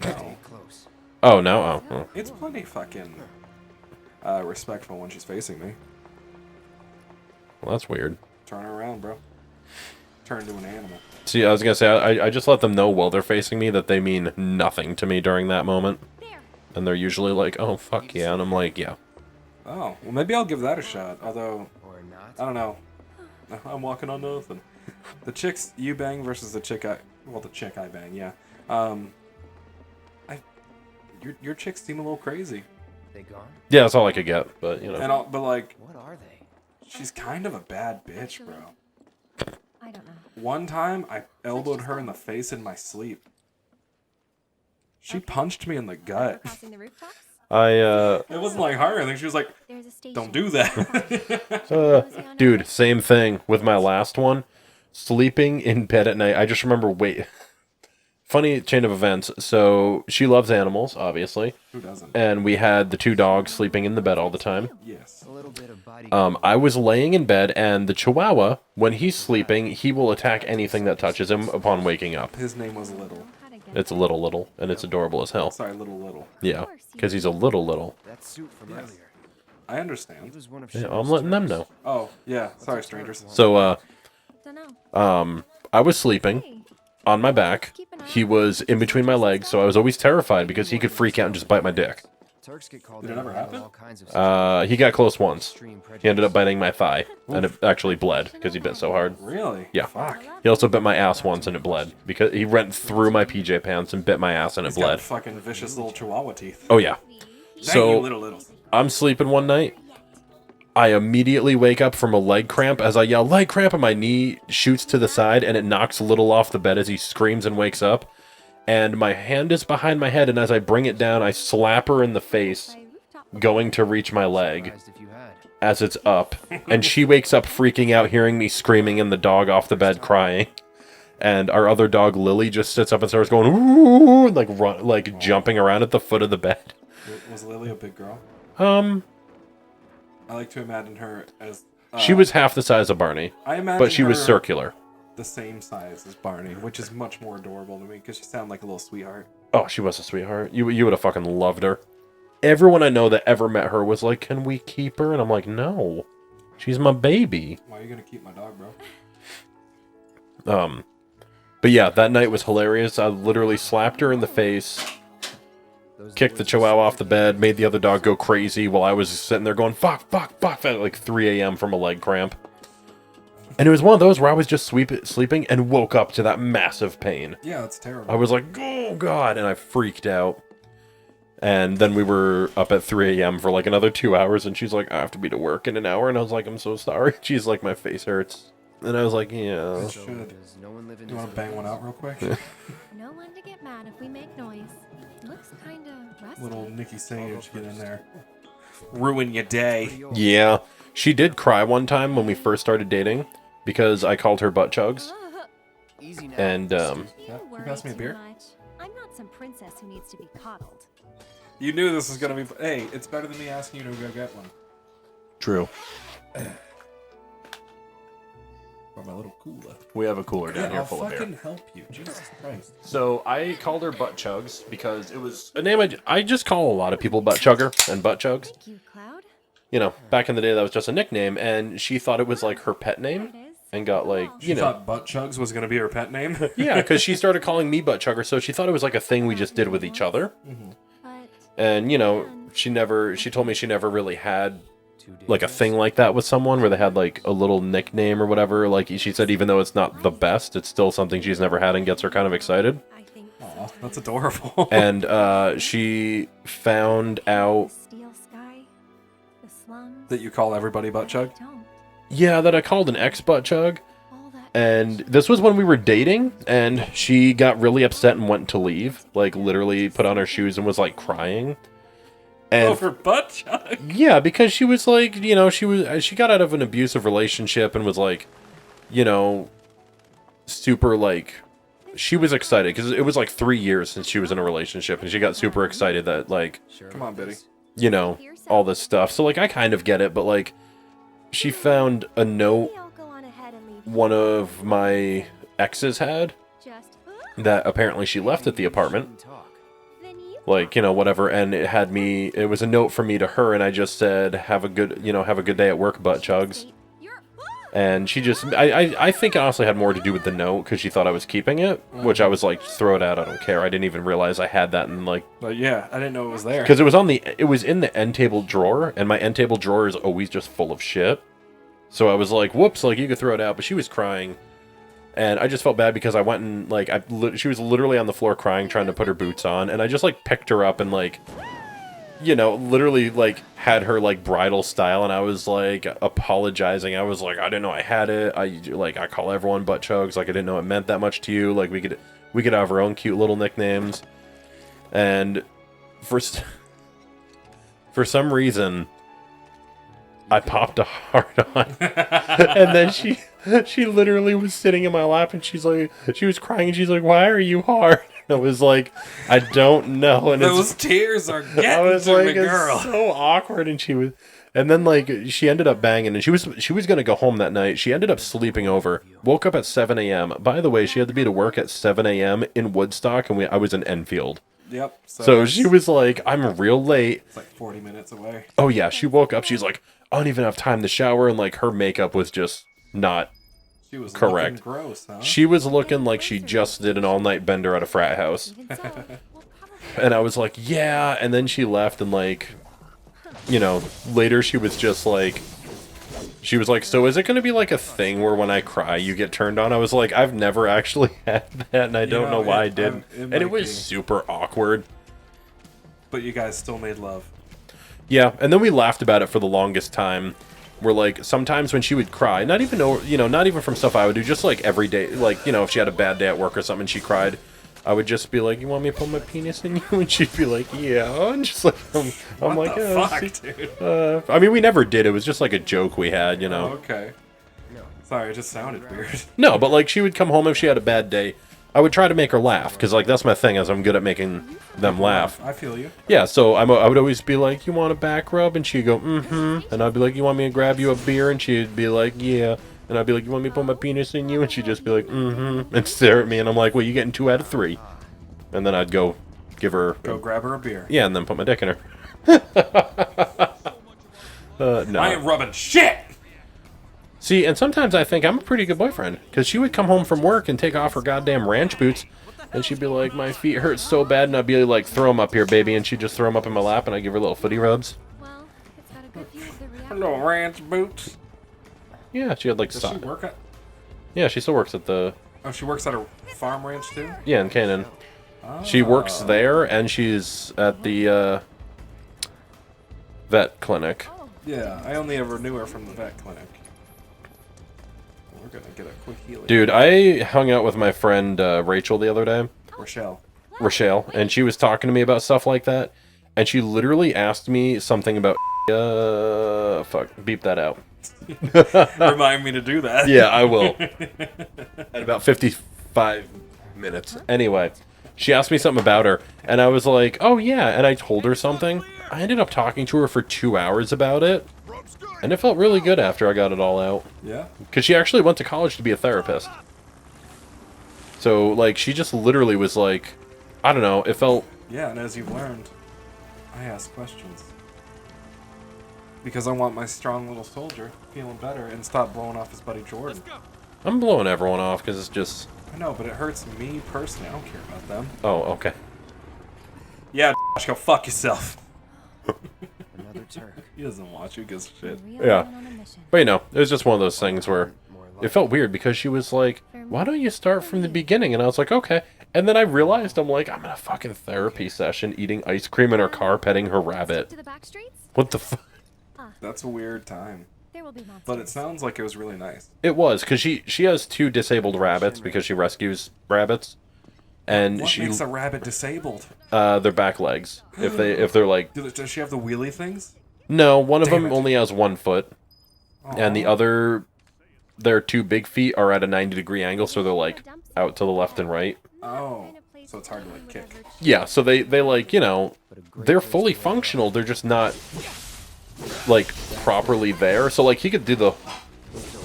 no. Close. Oh, no? Oh. Oh. It's plenty fucking respectful when she's facing me. Well, that's weird. Turn her around, bro. Turn into an animal. See, I was gonna say, I just let them know while they're facing me that they mean nothing to me during that moment. There. And they're usually like, oh, fuck yeah. And I'm like, yeah. Oh, well maybe I'll give that a shot. Although, Or not. I don't know. I'm walking on nothing. The chicks you bang versus the chick I bang, yeah. Your chicks seem a little crazy. They gone? Yeah, that's all I could get, but, you know. But like, What are they? she's kind of a bad bitch, bro. I don't know. One time, I elbowed her in the face in my sleep. She punched me in the gut. Crossing the rooftops. It wasn't like her. I think she was like, There's a station. "Don't do that." Dude, same thing with my last one. Sleeping in bed at night. I just remember, funny chain of events. So she loves animals, obviously. Who doesn't? And we had the two dogs sleeping in the bed all the time. Yes. A little bit of body. I was laying in bed, and the Chihuahua, when he's sleeping, he will attack anything that touches him upon waking up. His name was Little. It's little, and it's adorable as hell. Sorry, Little. Yeah, because he's a little. That suit from earlier. I He understand. was one of Yeah, Show's I'm letting them terrorists. know. Oh, yeah. Sorry, strangers. So, Don't know. I was sleeping Hey, on my back. He was in between my legs, so I was always terrified because he could freak out and just bite my dick. Turks get called Did it out ever on happen? all kinds of He got close once. extreme He ended up prejudice. biting my thigh, and it actually bled because he bit so hard. Really? Yeah. Fuck. He also bit my ass once, and it bled because he went through my PJ pants and bit my ass, and it He's got bled. fucking vicious little chihuahua teeth. Oh yeah. Dang So you, Little. I'm sleeping one night. I immediately wake up from a leg cramp as I yell, leg cramp, and my knee shoots to the side and it knocks Little off the bed as he screams and wakes up. And my hand is behind my head, and as I bring it down, I slap her in the face, by rooftop. going to reach my leg Surprised if you had. as it's up. And she wakes up freaking out, hearing me screaming, and the dog off the bed crying. And our other dog, Lily, just sits up and starts going, ooh, like jumping around at the foot of the bed. Was Lily a big girl? I like to imagine her as. She was half the size of Barney, I imagine but she was her circular. the same size as Barney, which is much more adorable to me because she sounded like a little sweetheart. Oh, she was a sweetheart. You would have fucking loved her. Everyone I know that ever met her was like, can we keep her? And I'm like, no. She's my baby. Why are you gonna keep my dog, bro? But yeah, that night was hilarious. I literally slapped her in the face, Those kicked the boys chihuahua off the bed, made the other dog go crazy while I was sitting there going, fuck, at like 3 a.m. from a leg cramp. And it was one of those where I was just sleeping and woke up to that massive pain. Yeah, that's terrible. I was like, oh god, and I freaked out. And then we were up at 3 a.m. for like another 2 hours, and she's like, I have to be to work in an hour. And I was like, I'm so sorry. She's like, my face hurts. And I was like, yeah. Should. Does no one live in You this want to bang one out real quick? No one to get mad if we make noise. Looks kinda rusty. Little Nikki Sage, get in there. Ruin your day. Yeah. She did cry one time when we first started dating because I called her butt chugs. Easy now. And, Yeah, You you worry pass me a too beer? much. I'm not some princess who needs to be coddled. You knew this was gonna be. Hey, it's better than me asking you to go get one. True. Or my little cooler. We have a cooler down Yeah, here I'll full of beer. fucking help you. Jesus Christ. So I called her butt chugs because it was a name I just call a lot of people butt chugger and butt chugs. Thank you, Cloud. You know, back in the day that was just a nickname, and she thought it was like her pet There name it is. and got like, Wow. you You know, thought Butt Chugs was gonna be her pet name? yeah, because she started calling me butt chugger, so she thought it was like a thing we just did with each other. But And you know, she told me she never really had like a thing like that with someone where they had like a little nickname or whatever. Like she said, even though it's not the best, it's still something she's never had and gets her kind of excited. I think Aw, that's adorable. And she found the out, steel sky, the slums. That you call everybody Butt Chug? Don't. yeah, that I called an ex butt chug. All that. And this was when we were dating, and she got really upset and went to leave. Like literally put on her shoes and was like crying. And Over Butt Chug? yeah, because she was like, you know, she got out of an abusive relationship and was like, you know, super like, she was excited because it was like 3 years since she was in a relationship, and she got super excited that like, Come on, Biddy. you know, all this stuff. So like, I kind of get it, but like, she found a note Maybe I'll go on ahead and leave one of my exes had just that apparently she left at the apartment. Talk. then you Like, you know, whatever, and it was a note from me to her, and I just said, have a good day at work, butt chugs. you're And she just, I think it honestly had more to do with the note, because she thought I was keeping it, which I was like, throw it out, I don't care. I didn't even realize I had that in like, But yeah, I didn't know it was there. because it was in the end table drawer, and my end table drawer is always just full of shit. So I was like, whoops, like you could throw it out, but she was crying. And I just felt bad because I went and like she was literally on the floor crying, trying to put her boots on, and I just like picked her up and like, you know, literally like had her like bridal style, and I was like apologizing. I was like, I didn't know I had it. I call everyone butt chugs. Like I didn't know it meant that much to you. Like we could have our own cute little nicknames. And for some reason, I popped a heart on, and then she literally was sitting in my lap, and she was crying, and she's like, "Why are you hard?" And I was like, "I don't know." And Those tears are I getting was to like, me, girl. it's so awkward, and then like she ended up banging, and she was gonna go home that night. She ended up sleeping over. Woke up at 7 a.m. By the way, she had to be to work at 7 a.m. in Woodstock, and I was in Enfield. Yep. So she was like, "I'm real late." It's like 40 minutes away. Oh yeah, she woke up. She's like, "I don't even have time to shower," and like her makeup was just not. She was Correct. looking gross, huh? She was looking like she just did an all-night bender at a frat house. even so, we'll probably And I was like, yeah. And then she left, and like, you know, later she was just like, so is it going to be like a thing where when I cry you get turned on? I was like, I've never actually had that, and I don't know why I didn't. And it was super awkward. But you guys still made love. Yeah, and then we laughed about it for the longest time. Where like sometimes when she would cry, not even from stuff I would do, just like every day, like, you know, if she had a bad day at work or something and she cried, I would just be like, "You want me to put my penis in you?" And she'd be like, "Yeah." And just like I'm like, What the "Oh, fuck, see." dude? I mean, we never did. It was just like a joke we had, you know. Okay. Sorry, it just sounded weird. No, but like she would come home if she had a bad day. I would try to make her laugh because like that's my thing, is I'm good at making them laugh. I feel you. Yeah, so I would always be like, "You want a back rub?" And she'd go, "Mm-hmm." And I'd be like, "You want me to grab you a beer?" And she'd be like, "Yeah." And I'd be like, "You want me to put my penis in you?" And she'd just be like, "Mm-hmm." And stare at me, and I'm like, "Well, you're getting 2 out of 3." And then I'd go give her... Go grab her a beer. Yeah, and then put my dick in her. No. I ain't rubbing shit! See, and sometimes I think I'm a pretty good boyfriend, because she would come home from work and take off her goddamn ranch boots, and she'd be like, "My feet hurt so bad," and I'd be like, "Throw them up here, baby," and she'd just throw them up in my lap, and I'd give her little footy rubs. well, it's got a good view of the reality. Hello, ranch boots. Yeah, she had like... Does she work at... Yeah, she still works at the... Oh, she works at a farm ranch, too? Yeah, in Canaan. She works there, and she's at the vet clinic. Yeah, I only ever knew her from the vet clinic. We're We're gonna get a quick healing. Dude, I hung out with my friend Rachel the other day. Rochelle. And she was talking to me about stuff like that. And she literally asked me something about... fuck, beep that out. Remind me to do that. Yeah, I will. At about 55 minutes. Anyway, she asked me something about her, and I was like, oh yeah, and I told her something. I ended up talking to her for 2 hours about it, and it felt really good after I got it all out. Yeah? Because she actually went to college to be a therapist. So, like, she just literally was like, I don't know, it felt... Yeah, and as you've learned, I ask questions. Because I want my strong little soldier feeling better and stop blowing off his buddy Jordan. I'm blowing everyone off because it's just... I know, but it hurts me personally. I don't care about them. Oh, okay. Yeah, go fuck yourself. Another Turk. He doesn't watch you, gives a shit. Yeah. But, you know, it was just one of those things where it felt weird because she was like, why don't you start from the beginning? And I was like, okay. And then I realized, I'm like, I'm in a fucking therapy session eating ice cream in her car, petting her rabbit. To the back streets? What the fuck? That's a weird time. There will be monsters. But it sounds like it was really nice. It was, because she has 2 disabled rabbits because she rescues rabbits. And What makes a rabbit disabled? their back legs. If they're like... Does she have the wheelie things? No, one of Damn them it. only has 1 foot. And the other... Their 2 big feet are at a 90-degree angle, so they're like out to the left and right. Oh. So it's hard to like kick. Yeah, so they like, you know, they're fully functional, they're just not like properly there. So like he could do the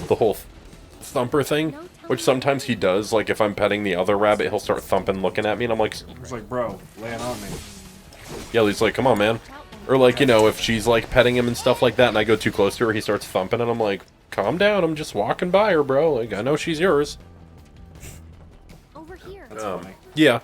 whole thumper thing, which sometimes he does. Like if I'm petting the other rabbit, he'll start thumping, looking at me, and I'm like, It's like, bro, lay it on me. yeah, he's like, come on, man. Or like, you know, if she's like petting him and stuff like that, and I go too close to her, he starts thumping, and I'm like, calm down, I'm just walking by her, bro. Like I know she's yours. Over here. That's funny. Yeah.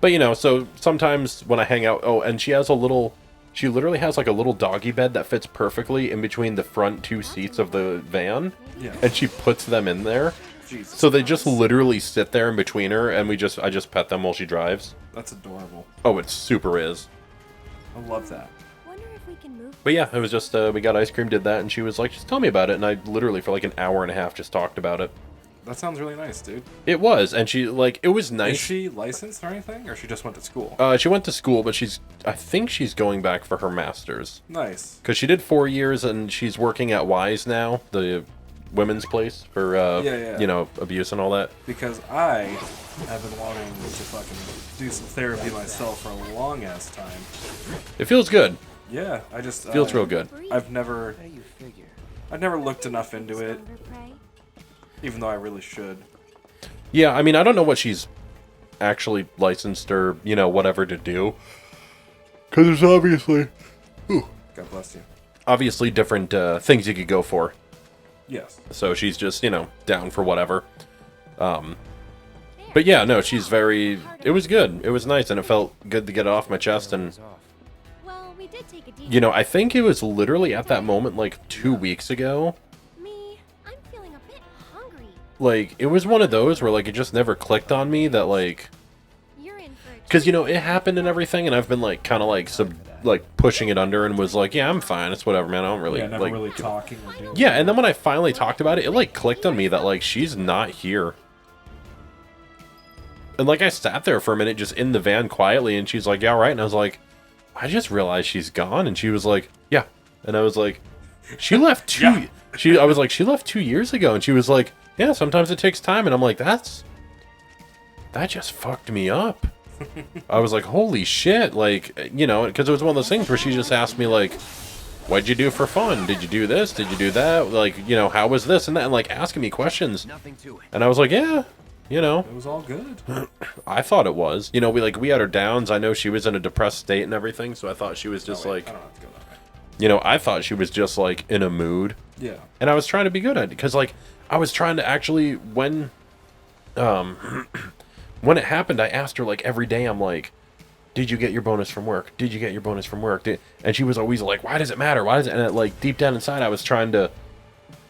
But, you know, so sometimes when I hang out... Oh, and she has a little... She literally has, like, a little doggy bed that fits perfectly in between the front 2 seats of the van. Yeah. And she puts them in there. Jesus So they just Christ. literally sit there in between her, and I just pet them while she drives. That's adorable. Oh, it super is. I love that. Wonder if we can move. But yeah, it was just... we got ice cream, did that, and she was like, just tell me about it. And I literally, for like an hour and a half, just talked about it. That sounds really nice, dude. It was, and she, like, it was nice. Is she licensed or anything? Or she just went to school? She went to school, but I think she's going back for her master's. Nice. Because she did 4 years, and she's working at Wise now, the women's place for, you know, abuse and all that. Because I have been wanting to fucking do some therapy myself for a long-ass time. It feels good. Yeah, I just... Feels real good. I've never How do you figure? looked enough into it, Stronger prey. even though I really should. Yeah, I mean, I don't know what she's actually licensed or, you know, whatever to do. Because there's obviously... God bless you. Obviously different things you could go for. Yes. So she's just, you know, down for whatever. But yeah, no, she's very... It was good. It was nice, and it felt good to get it off my chest, and... Well, we did take a deep. You know, I think it was literally at that moment, like, 2 weeks ago. Me, I'm feeling a bit hungry. Like, it was one of those where, like, it just never clicked on me that, like... You're in for a Because, you know, it happened and everything, and I've been, like, kind of, like, pushing it under and was like, yeah, I'm fine. It's whatever, man. I don't really, Yeah, never like... really talking or doing. Yeah, and then when I finally talked about it, it, like, clicked on me that, like, she's not here. And, like, I sat there for a minute just in the van quietly, and she's like, yeah, all right. And I was like, I just realized she's gone. And she was like, yeah. And I was like, she left Yeah. I was like, she left 2 years ago. And she was like, yeah, sometimes it takes time. And I'm like, that just fucked me up. I was like, holy shit. Like, you know, because it was one of those things where she just asked me, like, what'd you do for fun? Did you do this? Did you do that? Like, you know, how was this and that? And, like, asking me questions. Nothing to it. And I was like, yeah, you know. It was all good. I thought it was. You know, we had her downs. I know she was in a depressed state and everything, so I thought she was just Oh, wait, like, I don't have to go that way. you know, I thought she was just like in a mood. Yeah. And I was trying to be good at it because, like, I was trying to actually when it happened, I asked her like every day. I'm like, did you get your bonus from work? Did you get your bonus from work? And she was always like, why does it matter? Why does it? And it, like deep down inside, I was trying to.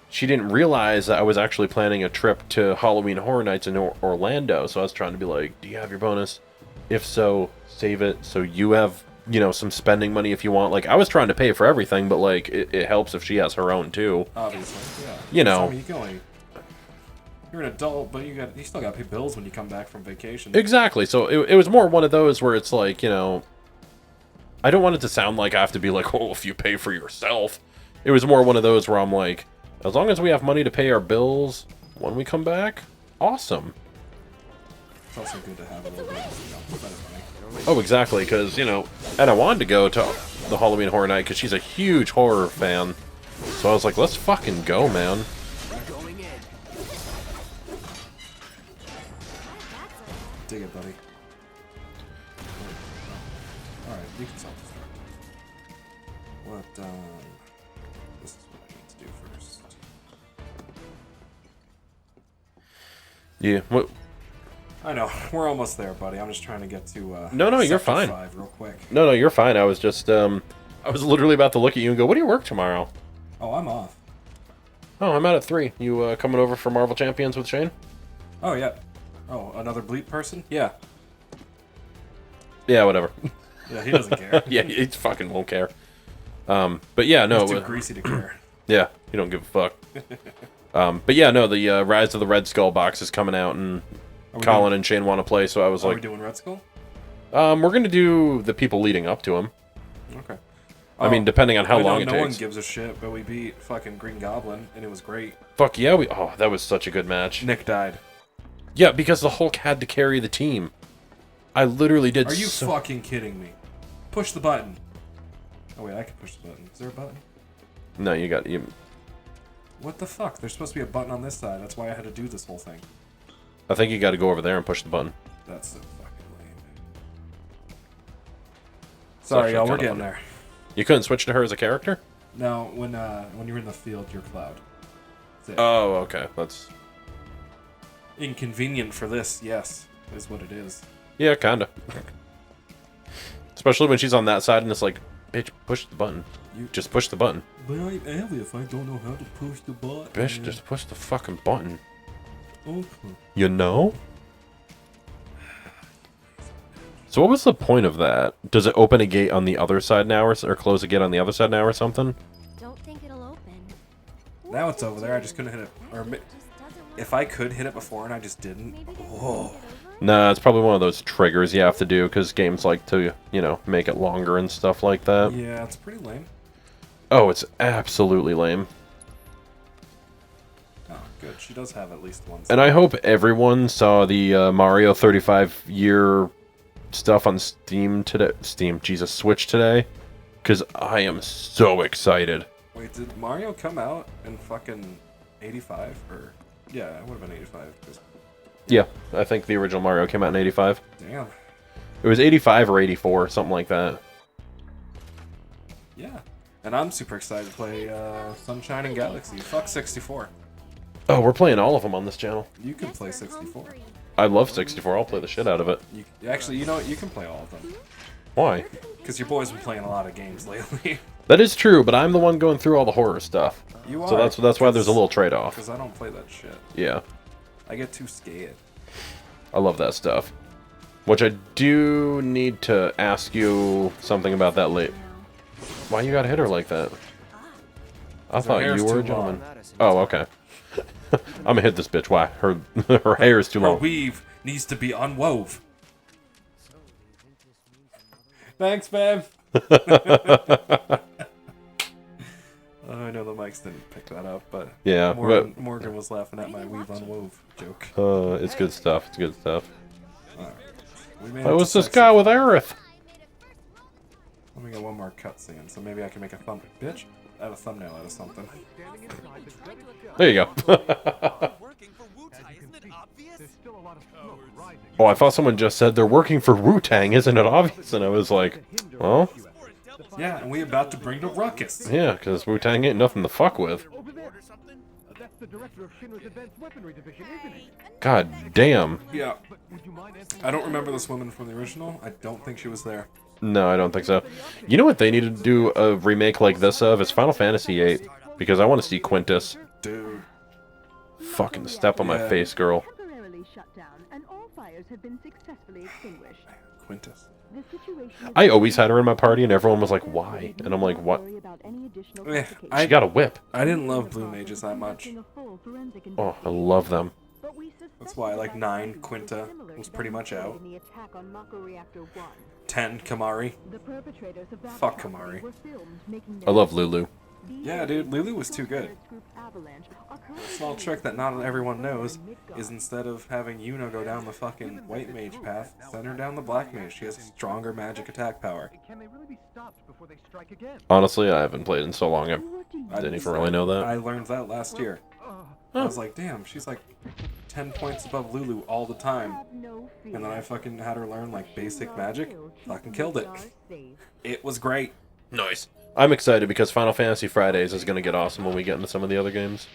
She didn't realize that I was actually planning a trip to Halloween Horror Nights in Orlando. So I was trying to be like, do you have your bonus? If so, save it so you have, you know, some spending money if you want. Like, I was trying to pay for everything, but, like, it helps if she has her own, too. Obviously, yeah. You know. So you can only You're an adult, but you still got to pay bills when you come back from vacation. Exactly. So it was more one of those where it's like, you know, I don't want it to sound like I have to be like, oh, if you pay for yourself. It was more one of those where I'm like, as long as we have money to pay our bills when we come back, awesome. It's also good to have a little bit of better money. Oh, exactly, because, you know, and I wanted to go to the Halloween Horror Night because she's a huge horror fan. So I was like, let's fucking go, man. Dig it, buddy. Alright, you can self-destruct. This is what I need to do first. Yeah, what? I know, we're almost there, buddy. I'm just trying to get to, No, you're Sector fine. 5 real quick. No, you're fine. I was just, I was literally about to look at you and go, what do you work tomorrow? Oh, I'm off. Oh, I'm out at 3. You, coming over for Marvel Champions with Shane? Oh, yeah. Oh, another bleep person? Yeah. Yeah, whatever. Yeah, he doesn't care. Yeah, he fucking won't care. But yeah, no. He's too greasy to care. Yeah, you don't give a fuck. But yeah, no, the Rise of the Red Skull box is coming out, and Colin and Shane want to play, so I was Are like... we doing Red Skull? We're going to do the people leading up to him. Okay. I mean, depending on how I know long it no takes. one gives a shit, but we beat fucking Green Goblin, and it was great. Fuck yeah, oh, that was such a good match. Nick died. Yeah, because the Hulk had to carry the team. I literally did. Are you fucking kidding me? Push the button. Oh wait, I can push the button. Is there a button? No, you got you. What the fuck? There's supposed to be a button on this side. That's why I had to do this whole thing. I think you got to go over there and push the button. That's so fucking lame. Sorry, y'all. We're getting there. You couldn't switch to her as a character? No, when you're in the field, you're Cloud. That's it. Oh, okay. That's Inconvenient for this, yes, is what it is. yeah, kinda. Especially when she's on that side and it's like, bitch, push the button. You just push the button. But I'm Ellie if I don't know how to push the button. Bitch, just push the fucking button. Okay. You know? So what was the point of that? Does it open a gate on the other side now, or close a gate on the other side now, or something? Don't think it'll open. Now it's over there. I just couldn't hit it. Or if I could hit it before and I just didn't. Oh. Nah, it's probably one of those triggers you have to do because games like to, you know, make it longer and stuff like that. Yeah, it's pretty lame. Oh, it's absolutely lame. Oh, good. She does have at least one. And I hope everyone saw the Mario 35-year stuff on Steam today. Switch today. Because I am so excited. Wait, did Mario come out in fucking 85? Or yeah, it would have been 85. Yeah, I think the original Mario came out in 85. Damn. It was 85 or 84, something like that. Yeah. And I'm super excited to play Sunshine and Galaxy. Fuck 64. Oh, we're playing all of them on this channel. You can play 64. I love 64. I'll play the shit out of it. Actually, you know what? You can play all of them. Why? Because your boy's been playing a lot of games lately. That is true, but I'm the one going through all the horror stuff. You are. So that's why there's a little trade-off. Because I don't play that shit. Yeah. I get too scared. I love that stuff. Which I do need to ask you something about that late. Why you gotta hit her like that? I thought you were a gentleman. Oh, okay. I'm gonna hit this bitch. Why? Her hair is too Her long. weave needs to be unwove. Thanks, babe. I know the mics didn't pick that up, but Yeah, Morgan was laughing at my weave unwove joke. it's good stuff. It's good stuff. We made That it was to this sexy. guy with Aerith. Let me get one more cutscene, so maybe I can make a add a thumbnail out of something. There you go. Oh, I thought someone just said they're working for Wu-Tang, isn't it obvious? And I was like, well, Yeah, and we about to bring the ruckus. yeah, because Wu-Tang ain't nothing to fuck with. God damn. Yeah. I don't remember this woman from the original. I don't think she was there. No, I don't think so. You know what they need to do a remake like this of? It's Final Fantasy VIII. Because I want to see Quintus. Dude. Fucking step on my Yeah. face, girl. Temporarily shut down, and all fires have been successfully extinguished. Quintus. The situation is I always had her in my party, and everyone was like, why? And I'm like, what? worry about any additional Eh, complications. She got a whip. I didn't love Blue Mages that much. A full forensic Oh, I love them. But That's why like 9 Quinta was pretty much out. 10 Kamari. Fuck Kamari. I love Lulu. Yeah, dude, Lulu was too good. A small trick that not everyone knows is instead of having Yuno go down the fucking white mage path, send her down the black mage. She has stronger magic attack power. Honestly, I haven't played in so long. I didn't even really know that. I learned that last year. I was like, damn, she's like 10 points above Lulu all the time. And then I fucking had her learn like basic magic. Fucking killed it. It was great. Nice. I'm excited because Final Fantasy Fridays is going to get awesome when we get into some of the other games.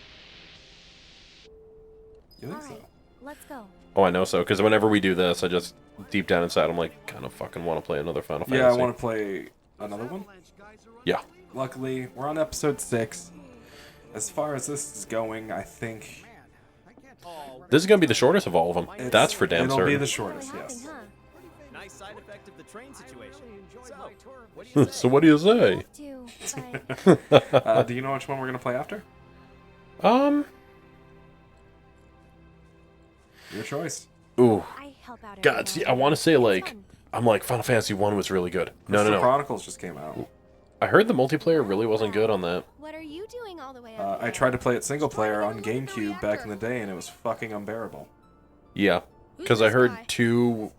You think so? Let's go. Oh, I know so, because whenever we do this, I just, deep down inside, I'm like, kind of fucking want to play another Final Fantasy. Yeah, I want to play another one. Yeah. Luckily, we're on episode 6. As far as this is going, I think... This is going to be the shortest of all of them. That's for damn It'll certain. be the shortest, yes. Nice side effect of the train situation. So what do you say? Do you know which one we're going to play after? Your choice. Ooh. God, God, see, I want to say, like, I'm like, Final Fantasy 1 was really good. No. Chronicles just came out. I heard the multiplayer really wasn't good on that. What are you doing all the way up I tried to play it single player on GameCube back in the day, and it was fucking unbearable. Yeah, because I heard the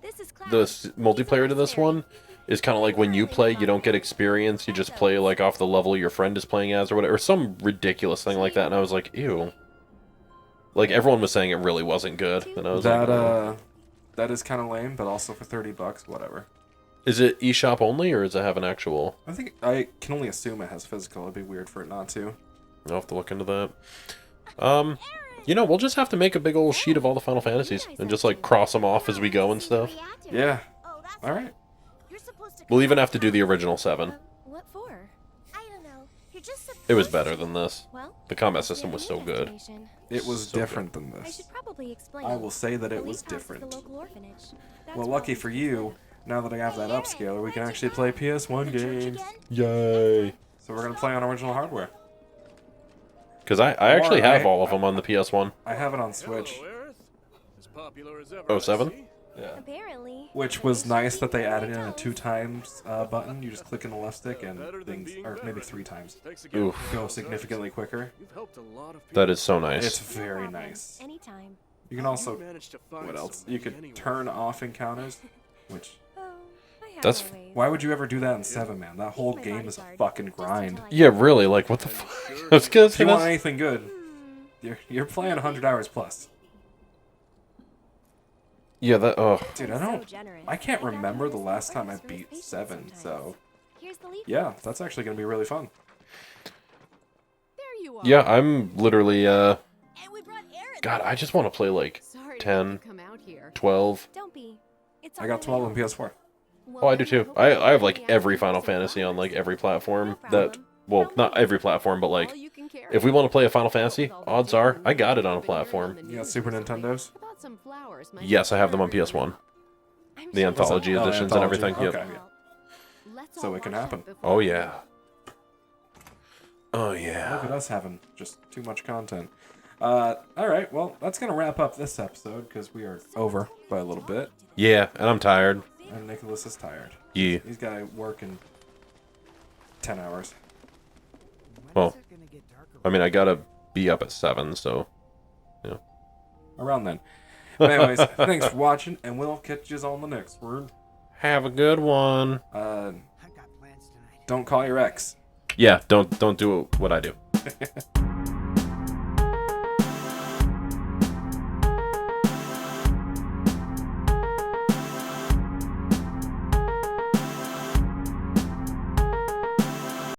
multiplayer to this one is kind of like when you play, you don't get experience, you just play like off the level your friend is playing as or whatever, or some ridiculous thing like that, and I was like, ew. Like, everyone was saying it really wasn't good, and I was like, oh. That is kind of lame, but also for $30, whatever. Is it eShop only, or does it have an actual? I can only assume it has physical. It'd be weird for it not to. I'll have to look into that. You know, we'll just have to make a big old sheet of all the Final Fantasies and just like cross them off as we go and stuff. Yeah. All right. We'll even have to do the original 7. What for? I don't know. It was better than this. The combat system was so good. It was So different good. than this. Explain. I will say that it was different. Well, lucky for you, now that I have that upscaler, we can actually play PS1 games. Yay! So we're gonna play on original hardware. Because I actually have all of them on the PS1. I have it on Switch. Oh, 7? Yeah. Apparently. Which was nice that they added in a 2 times button. You just click in the left stick and things, or maybe 3 times. Oof. Go significantly quicker. That is so nice. It's very nice. Anytime. You can also, what else? You could turn off encounters, which... That's... Why would you ever do that in 7, man? That whole game is a fucking grind. Yeah, really, like, what the fuck? I was gonna say if you want anything good, you're playing 100 hours plus. Yeah, that, oh. Dude, I can't remember the last time I beat 7, so... Yeah, that's actually gonna be really fun. Yeah, I'm literally, God, I just want to play, like, 10, 12. I got 12 on PS4. Oh, I do too. I have, like, every Final Fantasy on, like, every platform that... Well, not every platform, but, like, if we want to play a Final Fantasy, odds are I got it on a platform. You got Super Nintendos? Yes, I have them on PS1. The anthology editions and everything. Okay, yep. yeah. So it can happen. Oh, yeah. Oh, yeah. Look at us having just too much content. Alright, well, that's going to wrap up this episode, because we are over by a little bit. Yeah, and I'm tired. And Nicholas is tired. Yeah. He's got to work in 10 hours. Well, I mean, I gotta be up at 7, so, yeah. Around then. But anyways, thanks for watching, and we'll catch you on the next one. Have a good one. Don't call your ex. Yeah, don't do what I do.